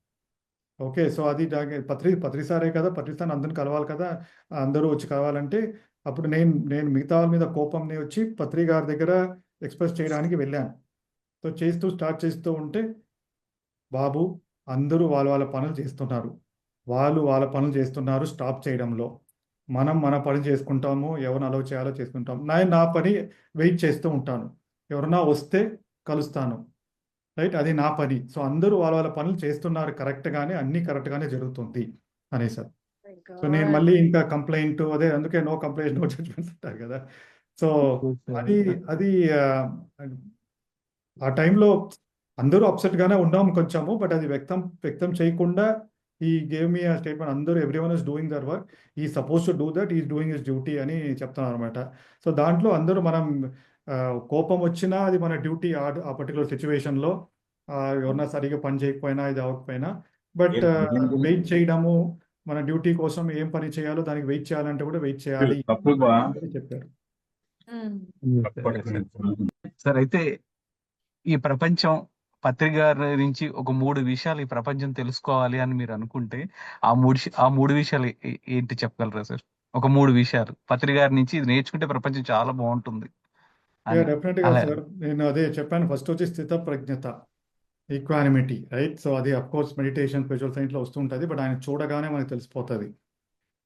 ఓకే, సో అది పత్రిసారే కదా, పత్రిసారి అందరిని కలవాలి కదా, అందరూ వచ్చి కలవాలంటే అప్పుడు నేను మిగతా వాళ్ళ మీద కోపంని వచ్చి పత్రి గారి దగ్గర ఎక్స్ప్రెస్ చేయడానికి వెళ్ళాను. సో స్టార్ట్ చేస్తూ ఉంటే, బాబు అందరూ వాళ్ళ పనులు చేస్తున్నారు, వాళ్ళ పనులు చేస్తున్నారు స్టాప్ చేయడంలో, మనం మన పని చేసుకుంటాము, ఎవరిని అలౌ చేయాలో చేసుకుంటాం, నేను నా పని వెయిట్ చేస్తూ ఉంటాను, ఎవరన్నా వస్తే కలుస్తాను, రైట్? అది నా పని. సో అందరూ వాళ్ళ పనులు చేస్తున్నారు కరెక్ట్గానే, అన్నీ కరెక్ట్గానే జరుగుతుంది అనేసారు. సో నేను మళ్ళీ ఇంకా కంప్లైంట్, అదే అందుకే నో కంప్లైంట్ నో జడ్జ్మెంట్స్ అంటారు కదా. సో అది అది ఆ టైంలో అందరూ అప్సెట్గానే ఉన్నాం కొంచెము, బట్ అది వ్యక్తం చేయకుండా ఈ గేవ్ మీ ఆ స్టేట్మెంట్, అందరూ everyone is doing their work, he suppose to do that, is doing his duty అని చెప్తున్నారు అనమాట. సో దాంట్లో అందరూ మనం కోపం వచ్చినా అది మన డ్యూటీ, ఆ పర్టికులర్ సిచ్యువేషన్లో ఎవరన్నా సరిగా పని చేయకపోయినా ఇది అవ్వకపోయినా, బట్ వెయిట్ చేయడము, మన డ్యూటీ కోసం ఏం పని చేయాలో దానికి వెయిట్ చేయాలంటే కూడా వెయిట్ చేయాలి అని చెప్పారు. సార్ అయితే ఈ ప్రపంచం పత్రిక నుంచి ఒక 3 విషయాలు ఈ ప్రపంచం తెలుసుకోవాలి అని మీరు అనుకుంటే ఆ మూడు విషయాలు ఏంటి చెప్పగలరా సార్? ఒక 3 విషయాలు పత్రిక నుంచి ఇది నేర్చుకుంటే ప్రపంచం చాలా బాగుంటుంది అని డెఫినెట్ గా అలా. సార్, నేను అదే చెప్పాను. ఫస్ట్ వచ్చి స్థిత ప్రజ్ఞత, ఈక్వానిమిటీ, రైట్? సో అది of course meditation, spiritual science లో వస్తుంటది, బట్ ఆయన చూడగానే మనకు తెలిసిపోతుంది.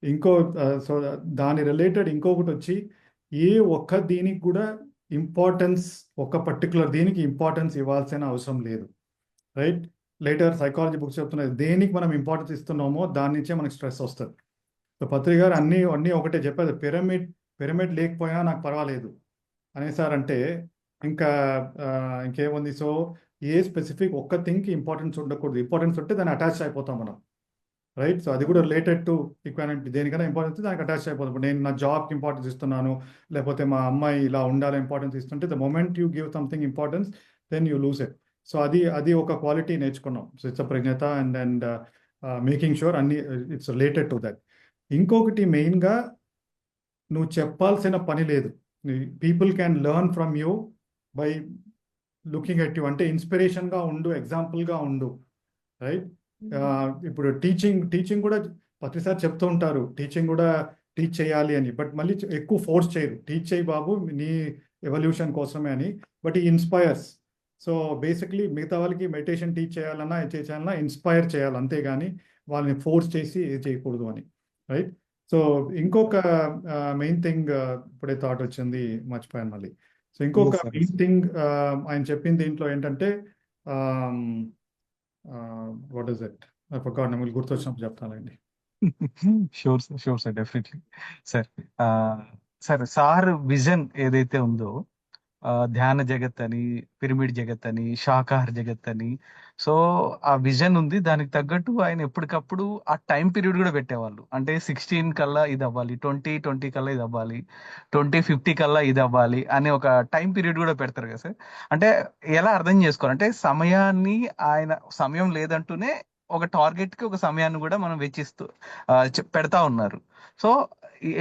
ఇంకో సో దాని రిలేటెడ్ ఇంకొకటి వచ్చి ఏ ఒక్క దీనికి కూడా ఇంపార్టెన్స్, ఒక పర్టికులర్ దీనికి ఇంపార్టెన్స్ ఇవ్వాల్సిన అవసరం లేదు, రైట్? లేటర్ సైకాలజీ బుక్స్ చెప్తున్నది, దేనికి మనం ఇంపార్టెన్స్ ఇస్తున్నామో దాని నుంచే మనకి స్ట్రెస్ వస్తుంది. సో పత్రి గారు అన్నీ ఒకటే చెప్పారు, పిరమిడ్ లేకపోయినా నాకు పర్వాలేదు అనేసారంటే ఇంకా ఇంకేముంది. సో ఏ స్పెసిఫిక్ ఒక్క థింగ్కి ఇంపార్టెన్స్ ఉండకూడదు. ఇంపార్టెన్స్ ఉంటే దాన్ని అటాచ్ అయిపోతాం మనం, రైట్? సో అది కూడా రిలేటెడ్ టు ఈక్వాలిటీ. దేనికైనా ఇంపార్టెన్స్ దానికి అటాచ్ అయిపోతాం. ఇప్పుడు నేను నా జాబ్కి ఇంపార్టెన్స్ ఇస్తున్నాను, లేకపోతే మా అమ్మాయి ఇలా ఉండాలి ఇంపార్టెన్స్ ఇస్తుంటే, the moment you give something importance then you lose it. So అది ఒక క్వాలిటీ నేర్చుకున్నాం. సో ఇట్స్ ప్రజ్ఞత అండ్ మేకింగ్ షూర్ అన్ని ఇట్స్ రిలేటెడ్ టు దట్. ఇంకొకటి మెయిన్గా, నువ్వు చెప్పాల్సిన పని లేదు. People can learn from you by looking at you. అంటే ఇన్స్పిరేషన్గా ఉండు, ఎగ్జాంపుల్గా ఉండు, రైట్? ఇప్పుడు టీచింగ్ కూడా ప్రతిసారి చెప్తూ ఉంటారు, టీచింగ్ కూడా టీచ్ చేయాలి అని, బట్ మళ్ళీ ఎక్కువ ఫోర్స్ చేయరు. టీచ్ చేయి బాబు నీ ఎవల్యూషన్ కోసమే అని, బట్ ఈ ఇన్స్పైర్స్. సో బేసిక్లీ మిగతా వాళ్ళకి మెడిటేషన్ టీచ్ చేయాలన్నా చేయాలన్నా ఇన్స్పైర్ చేయాలి, అంతేగాని వాళ్ళని ఫోర్స్ చేసి ఇది చేయకూడదు అని, రైట్? సో ఇంకొక మెయిన్ థింగ్ ఇప్పుడే థాట్ వచ్చింది, మర్చిపోయాను మళ్ళీ. సో ఇంకొక మెయిన్ థింగ్ ఆయన చెప్పింది దీంట్లో ఏంటంటే, వాట్ ఈస్ ఇట్, మీకు గుర్తొచ్చినప్పుడు చెప్తానండి. Sure sir, definitely sir. Sir vision ఏదైతే ఉందో, ధ్యాన జగత్ అని, పిరమిడ్ జగత్ అని, శాకాహార జగత్ అని, సో ఆ విజన్ ఉంది. దానికి తగ్గట్టు ఆయన ఎప్పటికప్పుడు ఆ టైం పీరియడ్ కూడా పెట్టేవాళ్ళు. అంటే 16 కల్లా ఇది అవ్వాలి, 2020 కల్లా ఇది అవ్వాలి, 2050 కల్లా ఇది అవ్వాలి అనే ఒక టైం పీరియడ్ కూడా పెడతారు కదా సార్. అంటే ఎలా అర్థం చేసుకోవాలి అంటే, సమయాన్ని ఆయన సమయం లేదంటూనే ఒక టార్గెట్ కి ఒక సమయాన్ని కూడా మనం వెచ్చిస్తూ పెడతా ఉన్నారు. సో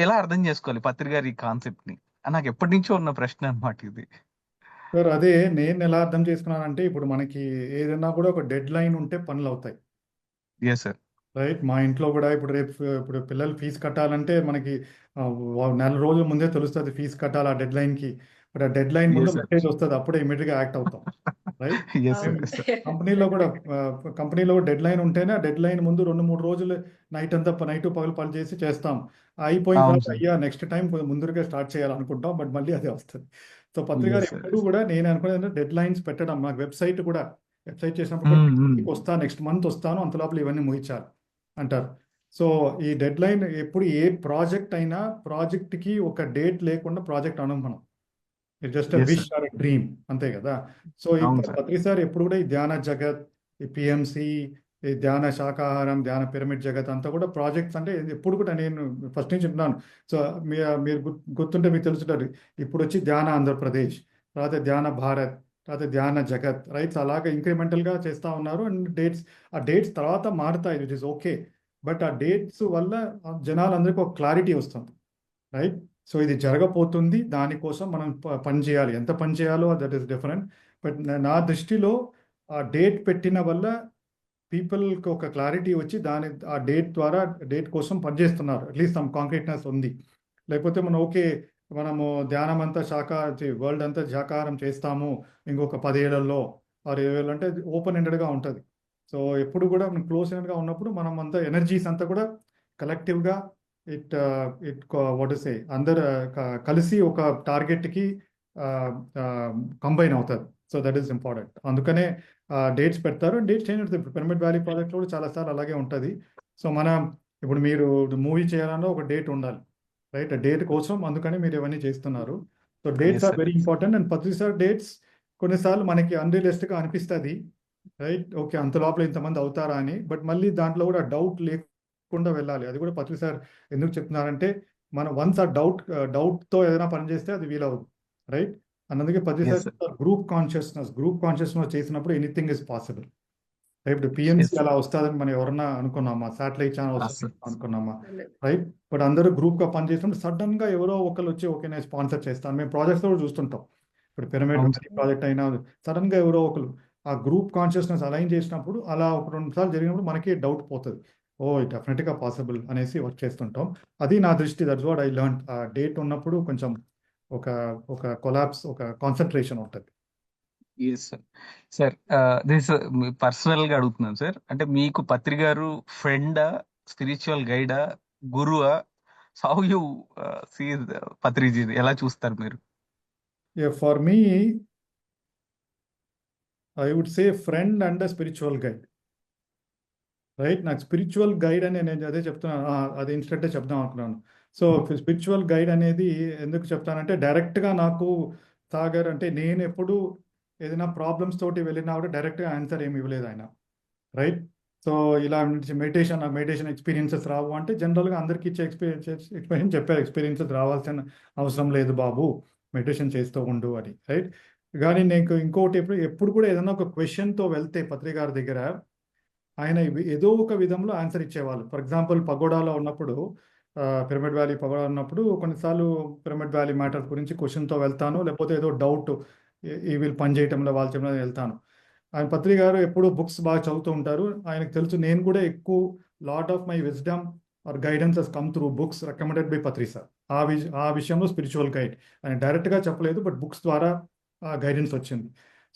ఎలా అర్థం చేసుకోవాలి పత్రిక ఈ కాన్సెప్ట్ ని? నాకు ఎప్పటి నుంచో ఉన్న ప్రశ్న అన్నమాట ఇది. సార్ అదే నేను ఎలా అర్థం చేసుకున్నానంటే, ఇప్పుడు మనకి ఏదైనా కూడా ఒక డెడ్ లైన్ ఉంటే పనులు అవుతాయి, ఎస్ సార్. రైట్? మా ఇంట్లో కూడా ఇప్పుడు పిల్లలు ఫీజు కట్టాలంటే మనకి నెల రోజుల ముందే తెలుస్తుంది ఫీజు కట్టాలి ఆ డెడ్ లైన్కి. బట్ ఆ డెడ్ లైన్ ముందు Yes, sir. మెసేజ్ వస్తుంది, అప్పుడే ఇమీడియట్గా యాక్ట్ అవుతాం, రైట్? Yes sir. కంపెనీలో డెడ్ లైన్ ఉంటేనే ఆ డెడ్ లైన్ ముందు 2-3 రోజులు నైట్ పగలు పని చేసి చేస్తాం. అయిపోయిన అవును తర్వాత సార్. అయ్యా నెక్స్ట్ టైం కొంచెం ముందుగా స్టార్ట్ చేయాలనుకుంటాం, బట్ మళ్ళీ అదే వస్తుంది. సో పత్రిక Yes, sir. ఎప్పుడు కూడా నేను అనుకునేది డెడ్ లైన్స్ పెట్టడం. నాకు వెబ్సైట్ చేసినప్పుడు కూడా నెక్స్ట్ మంత్ వస్తాను, అంత లోపల ఇవన్నీ ముగించాలి అంటారు. సో ఈ డెడ్ లైన్ ఎప్పుడు ఏ ప్రాజెక్ట్ అయినా, ప్రాజెక్ట్కి ఒక డేట్ లేకుండా ప్రాజెక్ట్ అనం మనం. It just Yes, wish sir. Or dream, అంతే కదా? సో అవును ఇప్పుడు సార్. ప్రతిసారి ఎప్పుడు కూడా ఈ ధ్యాన జగత్, ఈ పిఎంసి, ఈ ధ్యాన శాకాహారం, ధ్యాన పిరమిడ్ జగత్ అంతా కూడా ప్రాజెక్ట్స్. అంటే ఎప్పుడు కూడా నేను ఫస్ట్ నుంచి చెప్తున్నాను. సో మీరు గుర్తుంటే మీకు తెలుసుంటారు, ఇప్పుడు వచ్చి ధ్యాన ఆంధ్రప్రదేశ్, తర్వాత ధ్యాన భారత్, తర్వాత ధ్యాన జగత్, రైట్స్ అలాగే ఇంక్రిమెంటల్గా చేస్తూ ఉన్నారు. అండ్ ఆ డేట్స్ తర్వాత మారుతాయి, ఇట్ ఈస్ ఓకే. బట్ ఆ డేట్స్ వల్ల జనాలందరికీ ఒక క్లారిటీ వస్తుంది, రైట్? సో ఇది జరగబోతుంది, దానికోసం మనం పని చేయాలి. ఎంత పని చేయాలో దట్ ఈస్ డిఫరెంట్. బట్ నా దృష్టిలో ఆ డేట్ పెట్టిన వల్ల పీపుల్కి ఒక క్లారిటీ వచ్చి ఆ డేట్ కోసం పనిచేస్తున్నారు. అట్లీస్ట్ సమ్ కాంక్రీట్నెస్ ఉంది. లేకపోతే మనము ధ్యానం అంతా వరల్డ్ అంతా శాకాహారం చేస్తాము ఇంకొక 10 ఏళ్లలో 6 ఏళ్ళు అంటే ఓపెన్ ఎండెడ్గా ఉంటుంది. సో ఎప్పుడు కూడా మనం క్లోజ్ ఎండెడ్గా ఉన్నప్పుడు మనం అంతా ఎనర్జీస్ అంతా కూడా కలెక్టివ్గా అందరు కలిసి ఒక టార్గెట్కి కంబైన్ అవుతారు. So that is important. అందుకనే డేట్స్ పెడతారు, డేట్స్ చేంజ్ అవుతుంది. ఇప్పుడు పిరమిడ్ వ్యాలీ ప్రాజెక్ట్లో కూడా చాలాసార్లు అలాగే ఉంటుంది. సో ఇప్పుడు మీరు మూవీ చేయాలన్నా ఒక డేట్ ఉండాలి, రైట్? డేట్ కోసం అందుకని మీరు ఇవన్నీ చేస్తున్నారు. So dates Yes, are sir. Very important. And ప్రతిసారి డేట్స్ కొన్నిసార్లు మనకి అన్రియలిస్టిక్గా అనిపిస్తుంది, రైట్? ఓకే, అంత లోపల ఇంతమంది అవుతారా అని. బట్ మళ్ళీ దాంట్లో కూడా డౌట్ లేకుండా వెళ్ళాలి. అది కూడా ప్రతిసారి ఎందుకు చెప్తున్నారంటే, మనం వన్స్ ఆ డౌట్తో ఏదైనా పని చేస్తే అది వీలవదు, రైట్? అందుకే Yes, sir. ప్రతిసారి గ్రూప్ కాన్షియస్నెస్ చేసినప్పుడు ఎనీథింగ్ ఇస్ పాసిబుల్. ఇప్పుడు పిఎంసి ఎస్ అలా వస్తుందని మనం ఎవరన్నా అనుకున్నామా? శాటిలైట్ ఛానల్ వస్తుంది అసలు అనుకున్నామా? అసలు. రైట్. బట్ అందరూ గ్రూప్గా పనిచేసినప్పుడు సడన్ గా ఎవరో ఒకరు వచ్చి ఓకే నేను స్పాన్సర్ చేస్తాను. మేము ప్రాజెక్ట్స్ కూడా చూస్తుంటాం. ఇప్పుడు పిరమిడ్ అవును వ్యాలీ సార్. ప్రాజెక్ట్ అయినా సడన్ గా ఎవరో ఒకరు ఆ గ్రూప్ కాన్షియస్నెస్ అలైన్ చేసినప్పుడు అలా ఒక 2 సార్లు జరిగినప్పుడు మనకి డౌట్ పోతుంది. ఓ డెఫినెట్ గా పాసిబుల్ అనేసి వర్క్ చేస్తుంటాం. అది నా దృష్టి. That's what I learn. ఆ డేట్ ఉన్నప్పుడు కొంచెం ఒక ఒక కొలాప్స్, ఒక కాన్సన్ట్రేషన్ ఉంటుంది. Yes sir. Sir this personal గా అడుగుతున్నాను సార్. అంటే మీకు పత్రి గారు ఫ్రెండా, స్పిరిచువల్ గైడా, గురువా? హౌ యూ సీ పత్రిజీ ఎలా చూస్తారు మీరు? For me I would say friend and spiritual guide. Right. నాకు స్పిరిచువల్ గైడ్ అని నేను అదే చెప్తున్నాను. అది ఇన్స్టెంటే చెప్దాం అనుకున్నాను. సో స్పిరిచువల్ గైడ్ అనేది ఎందుకు చెప్తానంటే డైరెక్ట్గా నాకు సాగర్ అంటే నేను ఎప్పుడు ఏదైనా ప్రాబ్లమ్స్ తోటి వెళ్ళినా కూడా డైరెక్ట్గా ఆన్సర్ ఏమి ఇవ్వలేదు ఆయన. రైట్. సో ఇలా మెడిటేషన్ ఎక్స్పీరియన్సెస్ రావు అంటే జనరల్గా అందరికీ ఇచ్చే ఎక్స్పీరియన్స్ చెప్పారు. ఎక్స్పీరియన్సెస్ రావాల్సిన అవసరం లేదు బాబు, మెడిటేషన్ చేస్తూ ఉండు అని. రైట్. కానీ నేను ఇంకోటి ఎప్పుడు కూడా ఏదైనా ఒక క్వశ్చన్తో వెళ్తే పత్రికారి దగ్గర ఆయన ఏదో ఒక విధంలో ఆన్సర్ ఇచ్చేవాళ్ళు. ఫర్ ఎగ్జాంపుల్ పగోడాలో ఉన్నప్పుడు, పిరమిడ్ వ్యాలీ పగోడా ఉన్నప్పుడు కొన్నిసార్లు పిరమిడ్ వ్యాలీ మ్యాటర్స్ గురించి క్వశ్చన్తో వెళ్తాను, లేకపోతే ఏదో డౌట్ ఈ వీళ్ళు పని చేయటంలో వాళ్ళు చేయడంలో వెళ్తాను. ఆయన పత్రి గారు ఎప్పుడూ బుక్స్ బాగా చదువుతూ ఉంటారు. ఆయనకు తెలుసు నేను కూడా ఎక్కువ lot of my wisdom are guidance has come through books recommended by Patri sir. ఆ విషయంలో స్పిరిచువల్ గైడ్ ఆయన డైరెక్ట్గా చెప్పలేదు, బట్ బుక్స్ ద్వారా గైడెన్స్ వచ్చింది.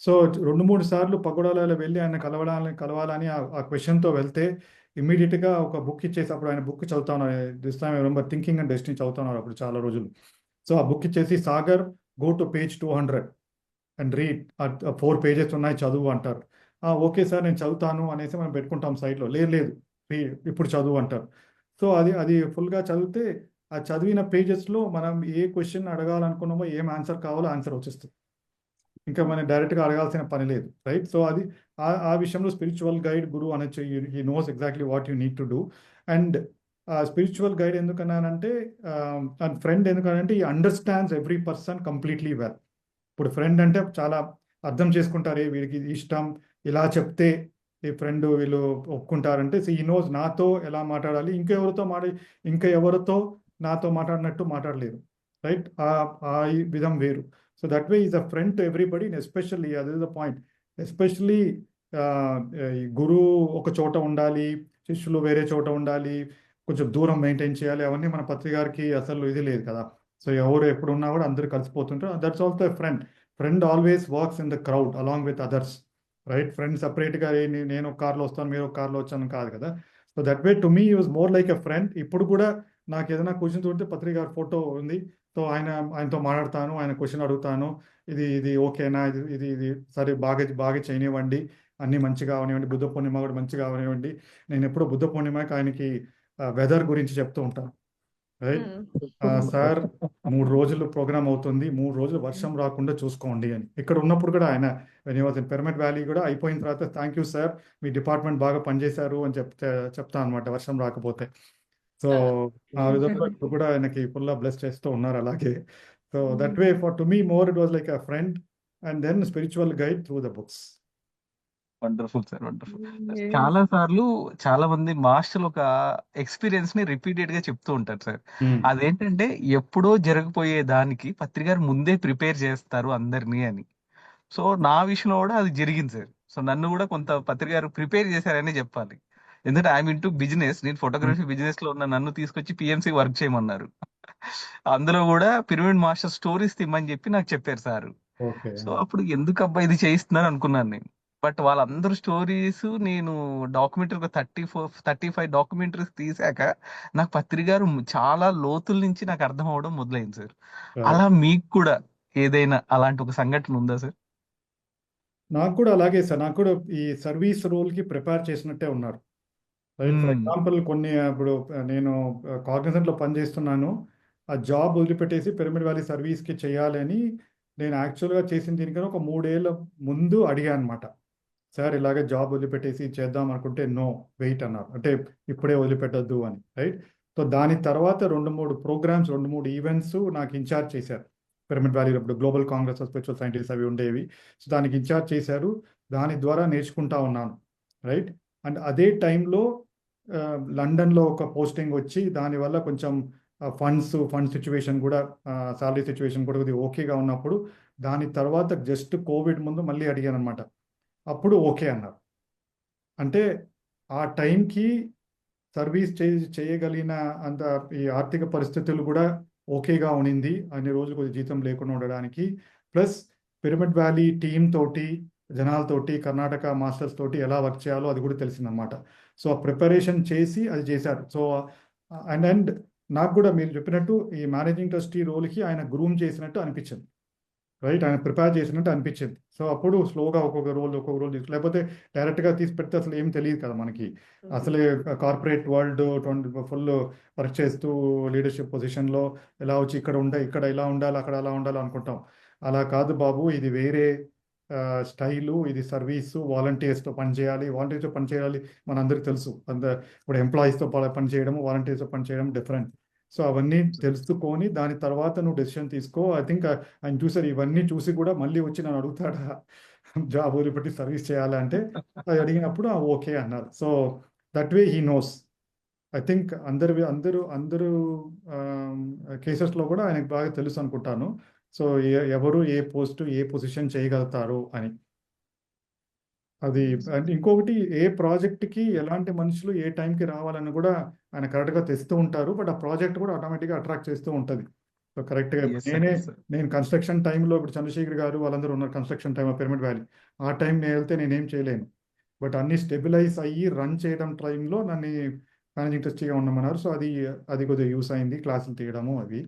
సో 2-3 సార్లు పగోడాలలో వెళ్ళి ఆయన కలవాలని ఆ క్వశ్చన్తో వెళ్తే ఇమ్మీడియట్గా ఒక బుక్ ఇచ్చేసి, అప్పుడు ఆయన బుక్ చదువుతాను, this time remember thinking and destiny చదువుతున్నారు అప్పుడు చాలా రోజులు. సో ఆ బుక్ ఇచ్చేసి Sagar go to page 200 and read, 4 pages ఉన్నాయి చదువు అంటారు. ఓకే సార్ నేను చదువుతాను అనేసి మనం పెట్టుకుంటాం సైడ్లో. లేదు ఇప్పుడు చదువు అంటారు. సో అది ఫుల్గా చదివితే ఆ చదివిన పేజెస్లో మనం ఏ క్వశ్చన్ అడగాలనుకున్నామో, ఏం ఆన్సర్ కావాలో ఆన్సర్ వచ్చేస్తుంది. ఇంకా మనం డైరెక్ట్గా అడగాల్సిన పని లేదు. రైట్. సో అది ఆ విషయంలో స్పిరిచువల్ గైడ్ గురు అనొచ్చు. He knows exactly what you need to do. And spiritual guide ఎందుకన్నానంటే, అండ్ ఫ్రెండ్ ఎందుకనంటే he understands every person completely well. ఇప్పుడు ఫ్రెండ్ అంటే చాలా అర్థం చేసుకుంటారు, వీడికి ఇష్టం ఇలా చెప్తే ఈ ఫ్రెండ్ వీళ్ళు ఒప్పుకుంటారంటే ఈ నోస్ నాతో ఎలా మాట్లాడాలి, ఇంకా ఎవరితో నాతో మాట్లాడినట్టు మాట్లాడలేరు. రైట్. ఆ ఈ విధం వేరు. So that way is a friend to everybody. Especially అది ఇస్ ద పాయింట్. ఎస్పెషల్లీ ఈ గురువు ఒక చోట ఉండాలి, శిష్యులు వేరే చోట ఉండాలి, కొంచెం దూరం మెయింటైన్ చేయాలి, అవన్నీ మన పత్రికారికి అసలు ఇది లేదు కదా. సో ఎవరు ఎప్పుడు ఉన్నా కూడా అందరూ కలిసిపోతుంటారు. That's also a friend. Friend always walks in the crowd along with others. Right. Friend సపరేట్గా నేను ఒక కార్లో వస్తాను, మీరు ఒక కార్లో వచ్చాను కాదు కదా. So that way to me was more like a friend. ఇప్పుడు కూడా నాకు ఏదైనా క్వశ్చన్స్ ఉంటే పత్రిక ఫోటో ఉంది, సో ఆయనతో మాట్లాడతాను, ఆయన క్వశ్చన్ అడుగుతాను, ఇది ఓకేనా, ఇది సరే బాగా చేయనివ్వండి, అన్నీ మంచిగా అవనివ్వండి, బుద్ధ పూర్ణిమ కూడా మంచిగా అవనివ్వండి. నేను ఎప్పుడో బుద్ధ పూర్ణిమకి ఆయనకి వెదర్ గురించి చెప్తూ ఉంటాను. రైట్. సార్ 3 రోజులు ప్రోగ్రామ్ అవుతుంది, 3 రోజులు వర్షం రాకుండా చూసుకోండి అని. ఇక్కడ ఉన్నప్పుడు కూడా ఆయన పిరమిడ్ వ్యాలీ కూడా అయిపోయిన తర్వాత thank you sir, me department బాగా పనిచేశారు అని చెప్తాను అనమాట వర్షం రాకపోతే. సో ఆ విధంగా ఇప్పుడు కూడా ఆయనకి ఫుల్ బ్లెస్ చేస్తూ ఉన్నారు అలాగే. So that way for to me more it was like a friend and then spiritual guide through the books. Wonderful sir, wonderful. చాలా సార్లు చాలా మంది మాస్టర్లు ఒక ఎక్స్పీరియన్స్ ని రిపీటెడ్ గా చెప్తూ ఉంటారు సార్. అదేంటంటే ఎప్పుడో జరగబోయే దానికి పత్రికారు ముందే ప్రిపేర్ చేస్తారు అందరినీ అని. సో నా విషయంలో కూడా అది జరిగింది సార్. సో నన్ను కూడా కొంత పత్రికారు ప్రిపేర్ చేశారని చెప్పాలి. ఎందుకంటే ఐఎమ్ ఇంటూ బిజినెస్, నేను ఫోటోగ్రఫీ బిజినెస్ లో ఉన్న నన్ను తీసుకొచ్చి పిఎంసి వర్క్ చేయమన్నారు. అందులో కూడా పిరమిడ్ మాస్టర్ స్టోరీస్ తిమ్మని చెప్పి నాకు చెప్పారు సార్. ఓకే. సో అప్పుడు ఎందుకు అబ్బా ఇది చేయిస్తున్నారు అనుకున్నాను నేను. బట్ వాళ్ళందరూ స్టోరీస్ నేను డాక్యుమెంటరీ ఒక 35 డాక్యుమెంటరీస్ తీసాక నాకు పత్రికారు చాలా లోతుల నుంచి నాకు అర్థం అవడం మొదలైంది సార్. అలా మీకు కూడా ఏదైనా అలాంటి ఒక సంఘటన ఉందా సార్? నాకు కూడా అలాగే సార్. నాకు కూడా ఈ సర్వీస్ రోల్కి ప్రిపేర్ చేసినట్టే ఉన్నారు. రైట్. ఫర్ ఎగ్జాంపుల్ ఇప్పుడు నేను కాగ్నిజెంట్లో పనిచేస్తున్నాను, ఆ జాబ్ వదిలిపెట్టేసి పిరమిడ్ వ్యాలీ సర్వీస్కి చేయాలని నేను యాక్చువల్గా చేసిన దీనికన్నా ఒక 3 ఏళ్ళ ముందు అడిగాను అనమాట. సార్ ఇలాగే జాబ్ వదిలిపెట్టేసి చేద్దాం అనుకుంటే నో వెయిట్ అన్నారు. అంటే ఇప్పుడే వదిలిపెట్టద్దు అని. రైట్. సో దాని తర్వాత 2-3 ప్రోగ్రామ్స్, 2-3 ఈవెంట్స్ నాకు ఇన్ఛార్జ్ చేశారు. పిరమిడ్ వ్యాలీ ఇప్పుడు global Congress of spiritual scientist అవి ఉండేవి. సో దానికి ఇన్ఛార్జ్ చేశారు. దాని ద్వారా నేర్చుకుంటా ఉన్నాను. రైట్. అండ్ అదే టైంలో లండన్లో ఒక పోస్టింగ్ వచ్చి దానివల్ల కొంచెం ఫండ్ సిచ్యువేషన్ కూడా సాలరీ సిచ్యువేషన్ కూడా కొద్దిగా ఓకేగా ఉన్నప్పుడు దాని తర్వాత జస్ట్ కోవిడ్ ముందు మళ్ళీ అడిగాను అనమాట. అప్పుడు ఓకే అన్నారు. అంటే ఆ టైంకి సర్వీస్ చేయగలిగిన అంత ఈ ఆర్థిక పరిస్థితులు కూడా ఓకేగా ఉండింది అన్ని రోజులు కొద్దిగా జీతం లేకుండా ఉండడానికి. ప్లస్ పిరమిడ్ వ్యాలీ టీమ్ తోటి జనాలతోటి కర్ణాటక మాస్టర్స్ తోటి ఎలా వర్క్ చేయాలో అది కూడా తెలిసిందనమాట. సో ఆ ప్రిపరేషన్ చేసి అది చేశారు. సో అండ్ నాకు కూడా మీరు చెప్పినట్టు ఈ మేనేజింగ్ ట్రస్టీ రోల్కి ఆయన గ్రూమ్ చేసినట్టు అనిపించింది. రైట్, ఆయన ప్రిపేర్ చేసినట్టు అనిపించింది. సో అప్పుడు స్లోగా ఒక్కొక్క రోల్ తీసుకు, లేకపోతే డైరెక్ట్గా తీసి పెడితే అసలు ఏం తెలియదు కదా మనకి. అసలే కార్పొరేట్ వరల్డ్ ఫుల్ వర్క్ చేస్తూ లీడర్షిప్ పొజిషన్లో ఎలా వచ్చి ఇక్కడ ఇలా ఉండాలి అక్కడ అలా ఉండాలి అనుకుంటాం. అలా కాదు బాబు, ఇది వేరే స్టైలు, ఇది సర్వీసు, వాలంటీర్స్తో పనిచేయాలి. వాలంటీర్స్తో పనిచేయాలి మనందరికీ తెలుసు. ఇప్పుడు ఎంప్లాయీస్తో పనిచేయడం, వాలంటీర్స్తో పనిచేయడం డిఫరెంట్. సో అవన్నీ తెలుసుకొని దాని తర్వాత నువ్వు డెసిషన్ తీసుకో. ఐ థింక్ ఆయన చూసారు, ఇవన్నీ చూసి కూడా మళ్ళీ వచ్చి నన్ను అడుగుతాడా జాబ్ వదిలిపెట్టి సర్వీస్ చేయాలంటే అది అడిగినప్పుడు ఓకే అన్నారు. So that way he knows. I think అందరూ కేసెస్లో కూడా ఆయనకు బాగా తెలుసు అనుకుంటాను. సో ఎవరు ఏ పోస్టు ఏ పొజిషన్ చేయగలుగుతారు అని. అది అంటే ఇంకొకటి, ఏ ప్రాజెక్ట్కి ఎలాంటి మనుషులు ఏ టైంకి రావాలని కూడా ఆయన కరెక్ట్గా తెస్తూ ఉంటారు. బట్ ఆ ప్రాజెక్ట్ కూడా ఆటోమేటిక్గా అట్రాక్ట్ చేస్తూ ఉంటుంది. సో కరెక్ట్గా ఎస్ సార్, ఎస్ సార్. నేను కన్స్ట్రక్షన్ టైంలో ఇప్పుడు చంద్రశేఖర్ గారు వాళ్ళందరూ ఉన్నారు కన్స్ట్రక్షన్ టైం పిరమిడ్ వ్యాలీ. ఆ టైం నేను వెళ్తే నేనేం చేయలేను. బట్ అన్ని స్టెబిలైజ్ అయ్యి రన్ చేయడం టైంలో నన్ను మేనేజింగ్ ట్రస్టీగా ఉండమన్నారు. సో అది కొద్దిగా యూస్ అయింది, క్లాసులు తీయడము అవి.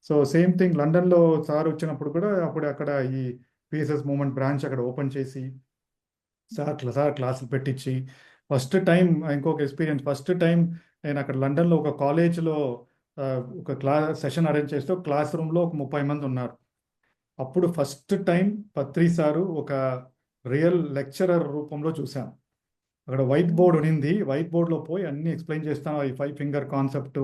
సో సేమ్ థింగ్ లండన్లో సార్ వచ్చినప్పుడు కూడా అక్కడ ఈ పిఎస్ఎస్ మూమెంట్ బ్రాంచ్ అక్కడ ఓపెన్ చేసి సార్ క్లాసులు పెట్టించి ఫస్ట్ టైం ఇంకొక ఎక్స్పీరియన్స్. ఫస్ట్ టైం నేను అక్కడ లండన్లో ఒక కాలేజ్లో ఒక సెషన్ అరేంజ్ చేస్తూ క్లాస్ రూమ్లో ఒక 30 మంది ఉన్నారు. అప్పుడు ఫస్ట్ టైం పత్రి సారు ఒక రియల్ లెక్చరర్ రూపంలో చూశాను. అక్కడ వైట్ బోర్డ్ ఉన్నింది, వైట్ బోర్డ్లో పోయి అన్నీ ఎక్స్ప్లెయిన్ చేస్తాను, ఈ 5 ఫింగర్ కాన్సెప్ట్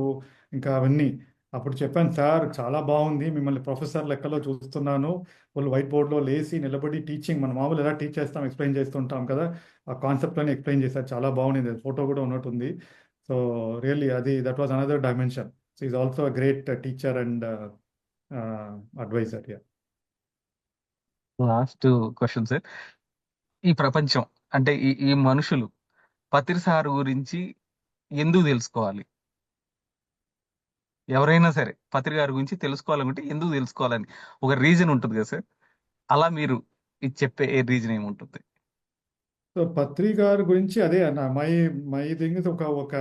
ఇంకా అవన్నీ. అప్పుడు చెప్పాను, సార్ చాలా బాగుంది, మిమ్మల్ని ప్రొఫెసర్ లెక్కలో చూస్తున్నాను. వాళ్ళు వైట్ బోర్డ్లో లేచి నిలబడి టీచింగ్, మన మామూలు ఎలా టీచ్ చేస్తాం ఎక్స్ప్లెయిన్ చేస్తుంటాం కదా, ఆ కాన్సెప్ట్లని ఎక్స్ప్లెయిన్ చేశారు. చాలా బాగుంది, ఫోటో కూడా ఉన్నట్టుంది. So really that was another dimension. So is also a great teacher and adviser. Last question sir. ఈ ప్రపంచం అంటే ఈ మనుషులు పత్రి సార్ గురించి ఎందుకు తెలుసుకోవాలి? ఎవరైనా సరే పత్రి గారి గురించి తెలుసుకోవాలనుకుంటే ఎందుకు తెలుసుకోవాలని ఒక రీజన్ ఉంటుంది కదా సార్, అలా మీరు ఇది చెప్పే ఏ రీజన్ ఏముంటుంది? సో పత్రి గారి గురించి అదే అన్న మై థింగ్ ఇస్ ఒక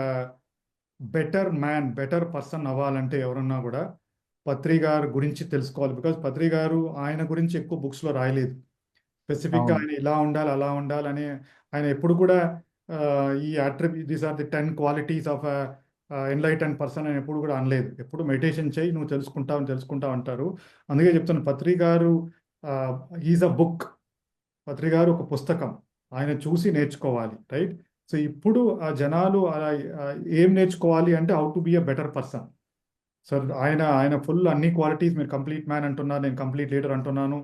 బెటర్ మ్యాన్, బెటర్ పర్సన్ అవ్వాలంటే ఎవరన్నా కూడా పత్రి గారి గురించి తెలుసుకోవాలి. బికాజ్ పత్రి గారు ఆయన గురించి ఎక్కువ బుక్స్లో రాయలేదు. స్పెసిఫిక్గా అవును. ఆయన ఇలా ఉండాలి అలా ఉండాలని ఆయన ఎప్పుడు కూడా ఈ these are the 10 qualities of enlightened person అని ఎప్పుడు కూడా అనలేదు. ఎప్పుడు మెడిటేషన్ చేయి, నువ్వు తెలుసుకుంటావు అంటారు. అందుకే చెప్తాను, పత్రి గారు ఈజ్ అ బుక్. పత్రి గారు ఒక పుస్తకం, ఆయన చూసి నేర్చుకోవాలి. రైట్. సో ఇప్పుడు ఆ జనాలు ఏం నేర్చుకోవాలి అంటే how to be a better person. Sir ఆయన ఫుల్ అన్ని క్వాలిటీస్, మీరు కంప్లీట్ మ్యాన్ అంటున్నారు, నేను కంప్లీట్ లీడర్ అంటున్నాను.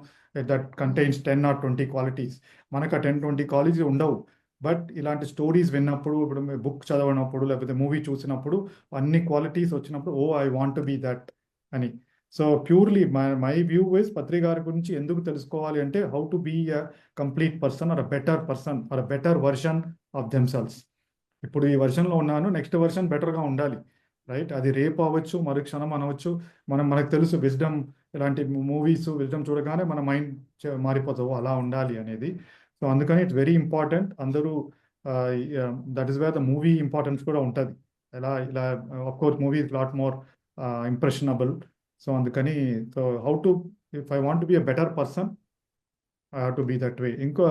That contains 10 or 20 qualities. మనకు ఆ 10-20 క్వాలిటీస్ ఉండవు. బట్ ఇలాంటి స్టోరీస్ విన్నప్పుడు, ఇప్పుడు బుక్ చదవనప్పుడు లేకపోతే మూవీ చూసినప్పుడు అన్ని క్వాలిటీస్ వచ్చినప్పుడు I want to be that అని. So purely my view wise Patri గారి గురించి ఎందుకు తెలుసుకోవాలి అంటే how to be a complete person or a better person or a better version of themselves. ఇప్పుడు ఈ వర్షన్లో ఉన్నాను, నెక్స్ట్ వర్షన్ బెటర్గా ఉండాలి. రైట్. అది రేపు అవ్వచ్చు, మరుక్షణం అనవచ్చు. మనకు తెలుసు విజ్డమ్, ఇలాంటి మూవీస్ విజ్డమ్ చూడగానే మన మైండ్ మారిపోతావు, అలా ఉండాలి అనేది. సో అందుకని ఇట్స్ వెరీ ఇంపార్టెంట్. అందరూ that is where the movie importance కూడా ఉంటుంది. ఇలా of course movie is lot more impressionable. So అందుకని if I want be a better person I have to be that way. ఇంకో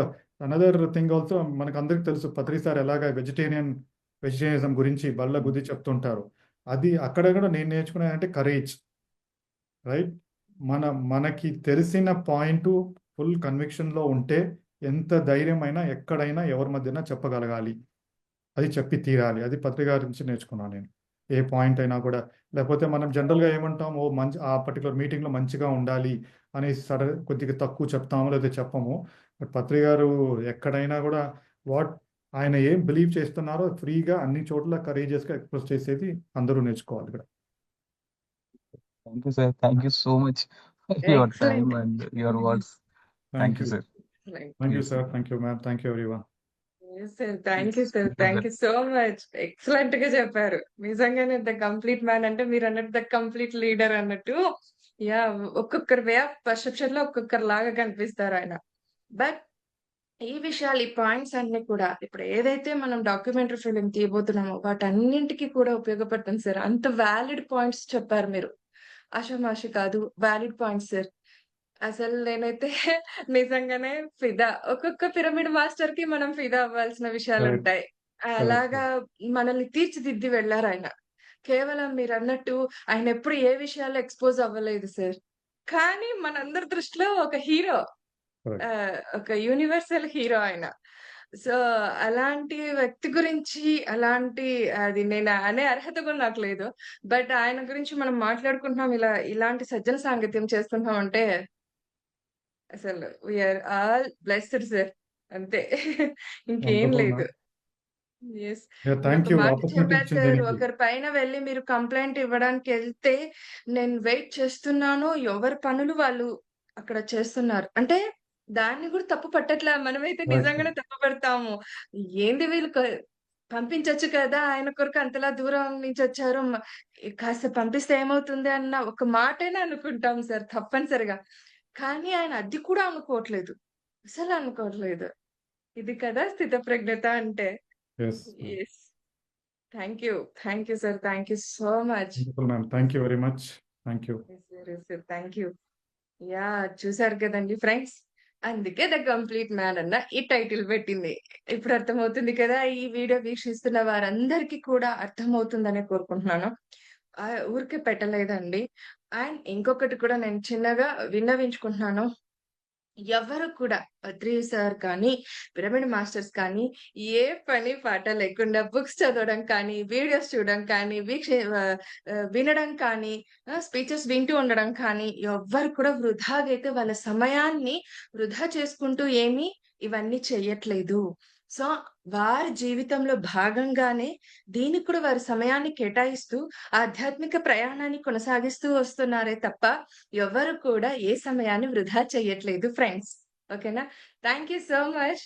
another thing also, మనకు అందరికి తెలుసు పత్రి sir ఎలాగ vegetarianism గురించి బల్ల గుద్ది చెప్తుంటారు. అది అక్కడ కూడా నేను నేర్చుకున్నానంటే కరేజ్. రైట్. మనకి తెలిసిన పాయింట్ ఫుల్ కన్విక్షన్లో ఉంటే ఎంత ధైర్యమైనా ఎక్కడైనా ఎవరి మధ్యన చెప్పగలగాలి, అది చెప్పి తీరాలి. అది పత్రిక నుంచి నేర్చుకున్నాను నేను. ఏ పాయింట్ అయినా కూడా, లేకపోతే మనం జనరల్గా ఏమంటాం, మంచి ఆ పర్టికులర్ మీటింగ్లో మంచిగా ఉండాలి అనేసి కొద్దిగా తక్కువ చెప్తాము లేదా చెప్పము. బట్ పత్రిక గారు ఎక్కడైనా కూడా ఆయన ఏం బిలీవ్ చేస్తున్నారో ఫ్రీగా అన్ని చోట్ల కరేజియస్గా ఎక్స్ప్రెస్ చేసేది అందరూ నేర్చుకోవాలి ఇక్కడ. Thank you sir, thank you so much your time excellent. And your words. Thank thank you you. Sir. Thank you Yes, sir. Thank you ma'am. Thank you everyone. Sir thank yes. You sir, Super thank sir. You so much. Excellent గా చెప్పారు. నిజంగానే the complete man అంటే మీరు అన్నట్టు the complete leader అన్నట్టు. Yeah, ఒక్కొక్కరి way of perception లో ఒక్కొక్కరు లాగా కనిపిస్తారు ఆయన. బట్ ఈ విషయాలు, ఈ పాయింట్స్ అన్ని కూడా ఇప్పుడు ఏదైతే మనం డాక్యుమెంటరీ ఫిలిం తీయబోతున్నామో వాటన్నింటికి కూడా ఉపయోగపడుతుంది సార్. అంత వ్యాలిడ్ పాయింట్స్ చెప్పారు మీరు. ఆషామాషి కాదు, వ్యాలిడ్ పాయింట్స్ సార్. అసలు నేనైతే నిజంగానే ఫిదా. ఒక్కొక్క పిరమిడ్ మాస్టర్ కి మనం ఫిదా అవ్వాల్సిన విషయాలు కరెక్ట్. ఉంటాయి. అలాగా మనల్ని తీర్చిదిద్ది వెళ్ళారు ఆయన. కేవలం మీరు అన్నట్టు ఆయన ఎప్పుడు ఏ విషయాల్లో ఎక్స్పోజ్ అవ్వలేదు సార్. కానీ మనందరి దృష్టిలో ఒక హీరో, కరెక్ట్. ఒక యూనివర్సల్ హీరో ఆయన. సో, అలాంటి వ్యక్తి గురించి అలాంటి అది నేను అనే అర్హత కూడా నాకు లేదు. బట్ ఆయన గురించి మనం మాట్లాడుకుంటున్నాం. ఇలాంటి సజ్జన సాంగత్యం చేస్తున్నాం అంటే అసలు we are all blessed sir. అంతే. ఇంకేం వండర్ఫుల్ లేదు. మ్యామ్. యెస్. థ్యాంక్ ఒక యూ మాట ఆపర్చునిటీ చెప్పారు ఇచ్చిన సార్. దీనికి. ఒకరి పైన వెళ్లి మీరు కంప్లెయింట్ ఇవ్వడానికెళ్తే, నేను వెయిట్ చేస్తున్నాను. ఎవరి పనులు వాళ్ళు అక్కడ చేస్తున్నారు. అంటే దాన్ని కూడా తప్పు పట్టట్లా. మనమైతే కరెక్ట్. నిజంగానే తప్పు పడతాము. ఏంది వీళ్ళు పంపించొచ్చు కదా! ఆయన కొరకు అంతలా దూరం నుంచి వచ్చారు. కాస్త పంపిస్తే ఏమవుతుంది అన్న ఒక మాటైనా అనుకుంటాం సార్ తప్పనిసరిగా. కానీ ఆయన అది కూడా అనుకోవట్లేదు. అసలు అనుకోవట్లేదు. ఇది కదా స్థితప్రజ్ఞత అంటే. Yes. Yes. Thank you. Thank you sir. Thank you so much. Wonderful ma'am. Thank you very much. Thank you. Yes sir. Yes sir. Thank you. Yeah! చూసారు కదండీ ఫ్రెండ్స్. అందుకే 'ద కంప్లీట్ మ్యాన్' అన్న ఈ టైటిల్ పెట్టింది. ఇప్పుడు అర్థమవుతుంది కదా! ఈ వీడియో వీక్షిస్తున్న వారందరికీ కూడా అర్థమవుతుందనే కోరుకుంటున్నాను. ఊరికే పెట్టలేదండి. అండ్ ఇంకొకటి కూడా నేను చిన్నగా విన్నవించుకుంటున్నాను. ఎవ్వరు కూడా బద్రి సార్ కానీ, పిరమిడ్ మాస్టర్స్ కానీ, ఏ పని పాట లేకుండా బుక్స్ చదవడం కానీ, వీడియోస్ చూడడం కానీ, వినడం కానీ, స్పీచెస్ వింటూ ఉండడం కానీ, ఎవ్వరు కూడా వృధాగా అయితే వాళ్ళ సమయాన్ని వృధా చేసుకుంటూ ఏమీ ఇవన్నీ చెయ్యట్లేదు. సో, వారి జీవితంలో భాగంగానే దీనికి కూడా వారి సమయాన్ని కేటాయిస్తూ ఆధ్యాత్మిక ప్రయాణాన్ని కొనసాగిస్తూ వస్తున్నారే తప్ప, ఎవరు కూడా ఏ సమయాన్ని వృధా చెయ్యట్లేదు ఫ్రెండ్స్. ఓకేనా? Thank you so much.